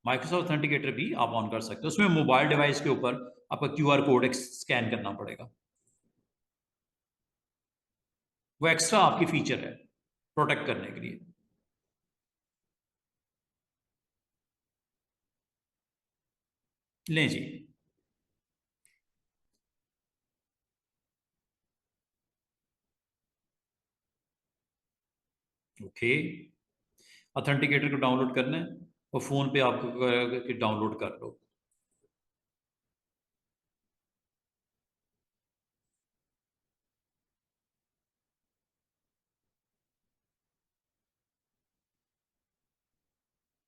माइक्रोसॉफ्ट ऑथेंटिकेटर भी आप ऑन कर सकते हो। उसमें मोबाइल डिवाइस के ऊपर आपका क्यूआर कोड स्कैन करना पड़ेगा, वो एक्स्ट्रा आपकी फीचर है प्रोटेक्ट करने के लिए। लें जी, ओके, ऑथेंटिकेटर को डाउनलोड करना है और फोन पे आपको कहेगा कि डाउनलोड कर लो।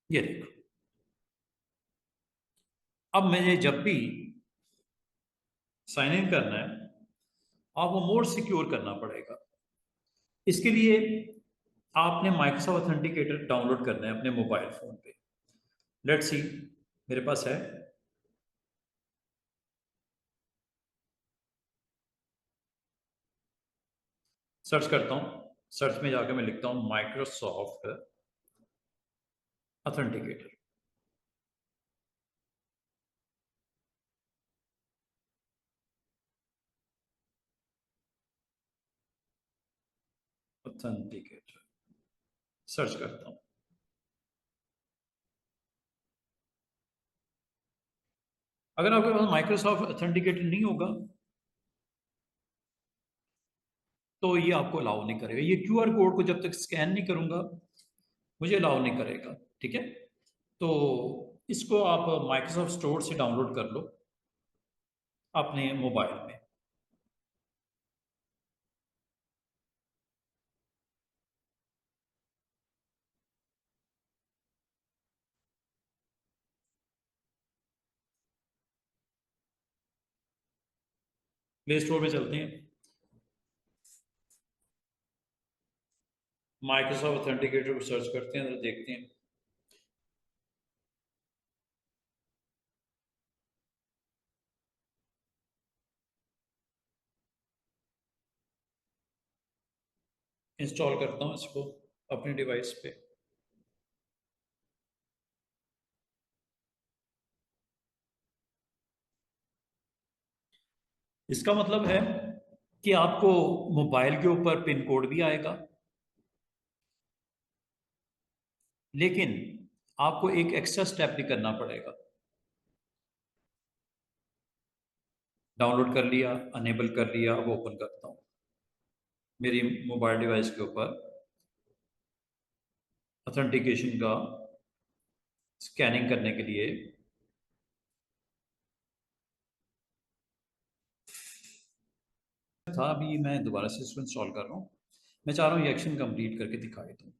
ये देखो, अब मुझे जब भी साइन इन करना है आपको मोर सिक्योर करना पड़ेगा। इसके लिए आपने माइक्रोसॉफ्ट ऑथेंटिकेटर डाउनलोड करना है अपने मोबाइल फोन पे। लेट्स सी, मेरे पास है, सर्च करता हूं, सर्च में जाकर मैं लिखता हूं माइक्रोसॉफ्ट ऑथेंटिकेटर। ऑथेंटिकेटर सर्च करता हूँ। अगर आपके पास माइक्रोसॉफ्ट ऑथेंटिकेटर नहीं होगा तो ये आपको अलाउ नहीं करेगा। ये क्यूआर कोड को जब तक स्कैन नहीं करूंगा मुझे अलाउ नहीं करेगा। ठीक है, तो इसको आप माइक्रोसॉफ्ट स्टोर से डाउनलोड कर लो अपने मोबाइल में। प्ले स्टोर में चलते हैं, माइक्रोसॉफ्ट ऑथेंटिकेटर को सर्च करते हैं, देखते हैं। इंस्टॉल करता हूँ इसको अपनी डिवाइस पे। इसका मतलब है कि आपको मोबाइल के ऊपर पिन कोड भी आएगा, लेकिन आपको एक एक्स्ट्रा स्टेप भी करना पड़ेगा। डाउनलोड कर लिया, अनेबल कर लिया, अब ओपन करता हूँ मेरी मोबाइल डिवाइस के ऊपर ऑथेंटिकेशन का स्कैनिंग करने के लिए। था अभी मैं दोबारा से इसको इंस्टॉल कर रहा हूँ। मैं चाह रहा हूँ ये एक्शन कंप्लीट करके दिखाई दूँ,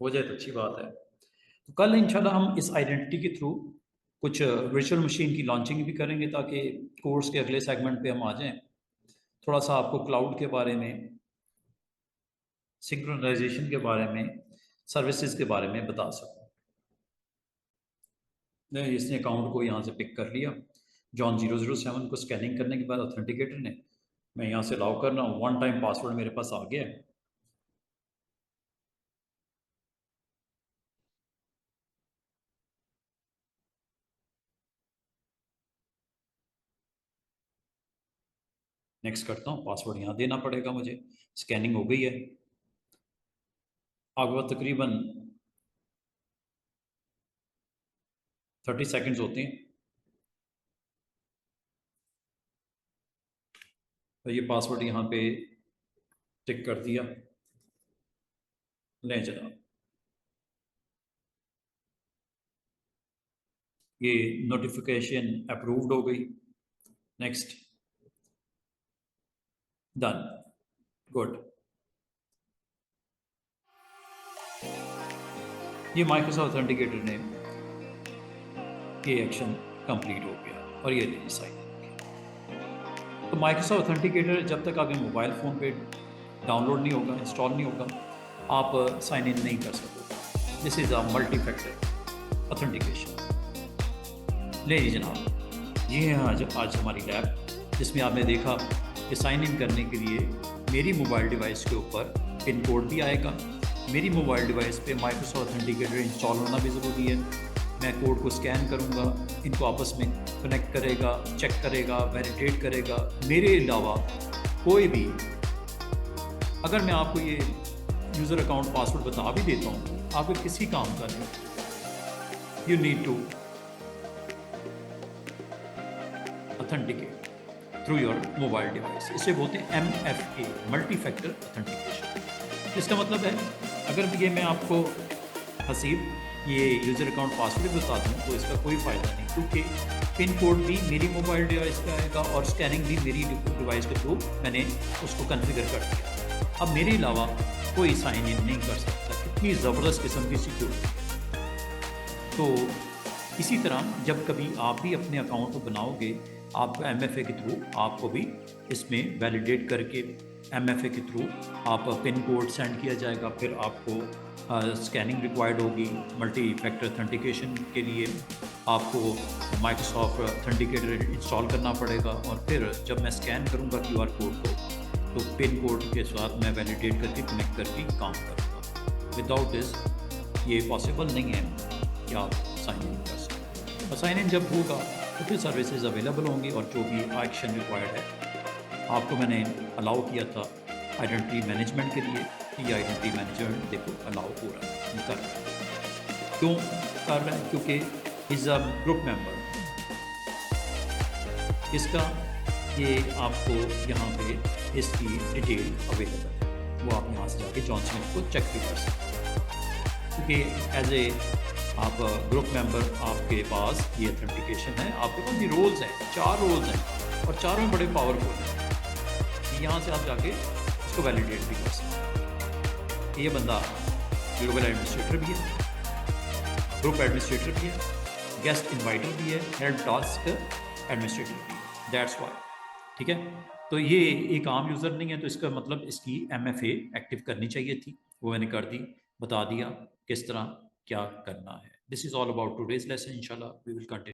हो जाए तो अच्छी बात है। तो कल इंशाल्लाह हम इस आइडेंटिटी के थ्रू कुछ वर्चुअल मशीन की लॉन्चिंग भी करेंगे ताकि कोर्स के अगले सेगमेंट पे हम आ जाएं। थोड़ा सा आपको क्लाउड के बारे में, सिंक्रोनाइजेशन के बारे में, सर्विसेज के बारे में बता सकूँ। इसने अकाउंट को यहाँ से पिक कर लिया, जॉन 007 को स्कैनिंग करने के बाद ऑथेंटिकेटर ने, मैं यहाँ से लॉग कर रहा हूँ, वन टाइम पासवर्ड मेरे पास आ गया है। नेक्स्ट करता हूँ, पासवर्ड यहाँ देना पड़ेगा मुझे। स्कैनिंग हो गई है, आगे तकरीबन 30 सेकंड्स होते हैं। तो ये पासवर्ड यहाँ पे टिक कर दिया, लें जनाब। ये नोटिफिकेशन अप्रूव्ड हो गई। Next, done, good. ये माइक्रोसॉफ्ट ऑथेंटिकेटर ने ये एक्शन कंप्लीट हो गया और ये साइन हो गया। तो माइक्रोसॉफ्ट ऑथेंटिकेटर जब तक आपके मोबाइल फ़ोन पे डाउनलोड नहीं होगा, इंस्टॉल नहीं होगा, आप साइन इन नहीं कर सकते। This is a multi factor authentication. ले जी जनाब, ये है आज हमारी लैब, जिसमें आपने देखा कि साइन इन करने के लिए मेरी मोबाइल डिवाइस के ऊपर पिन कोड भी आएगा। मेरी मोबाइल डिवाइस पे माइक्रोसॉफ्ट ऑथेंटिकेटर इंस्टॉल होना भी ज़रूरी है। मैं कोड को स्कैन करूँगा, इनको आपस में कनेक्ट करेगा, चेक करेगा, वैलिडेट करेगा। मेरे अलावा कोई भी, अगर मैं आपको ये यूज़र अकाउंट पासवर्ड बता भी देता हूँ, आपको किसी काम का नहीं। You need to authenticate through your mobile device. इसे बोलते हैं MFA, मल्टी फैक्टर ऑथेंटिकेशन। इसका मतलब है, अगर ये मैं आपको हसीब ये यूज़र अकाउंट पासवर्ड बता दूँ तो इसका कोई फ़ायदा नहीं, क्योंकि पिन कोड भी मेरी मोबाइल डिवाइस का आएगा और स्कैनिंग भी मेरी डिवाइस के थ्रू मैंने उसको कॉन्फ़िगर कर दिया। अब मेरे अलावा कोई साइन इन नहीं कर सकता। कितनी ज़बरदस्त किस्म की सिक्योरिटी। तो इसी तरह जब कभी आप भी अपने अकाउंट को बनाओगे, आपको MFA के थ्रू आपको भी इसमें वैलिडेट करके MFA के थ्रू आप पिन कोड सेंड किया जाएगा। फिर आपको स्कैनिंग रिक्वायर्ड होगी। मल्टी फैक्टर ऑथेंटिकेशन के लिए आपको माइक्रोसॉफ्ट ऑथेंटिकेटर इंस्टॉल करना पड़ेगा, और फिर जब मैं स्कैन करूँगा QR कोड को, तो पिन कोड के साथ मैं वैलिडेट करके कनेक्ट करके काम करूँगा। विदाउट दिस ये पॉसिबल नहीं है कि आप साइन इन कर सकें। और साइन इन जब होगा तो फिर सर्विसेज अवेलेबल होंगी, और जो भी एक्शन रिक्वायर्ड है। आपको मैंने अलाउ किया था आइडेंटिटी मैनेजमेंट के लिए, कि ये आइडेंटिटी मैनेजमेंट देखो अलाउ हो रहा है, ये कर रहा है। क्यों कर रहा है? क्योंकि इज़ अ ग्रुप मेंबर। इसका ये आपको यहाँ पे इसकी डिटेल अवेलेबल है, वो आप यहाँ से जाके जॉन स्मिथ को चेक भी कर सकते हैं। क्योंकि एज ए आप ग्रुप मेंबर आपके पास ये ऑथेंटिकेशन है, आपके पास भी रोल्स हैं, 4 रोल्स हैं और चारों बड़े पावरफुल हैं। यहाँ से आप जाके उसको वैलिडेट भी कर सकते हैं। ये बंदा ग्लोबल एडमिनिस्ट्रेटर भी है, ग्रुप एडमिनिस्ट्रेटर भी है, गेस्ट इन्वाइटर भी है, हेल्प टास्क एडमिनिस्ट्रेटर भी है। That's why. ठीक है, तो ये एक आम यूज़र नहीं है, तो इसका मतलब इसकी MFA एक्टिव करनी चाहिए थी, वो मैंने कर दी, बता दिया किस तरह क्या करना है। This is all about today's lesson. इंशाल्लाह वी विल कंटिन्यू।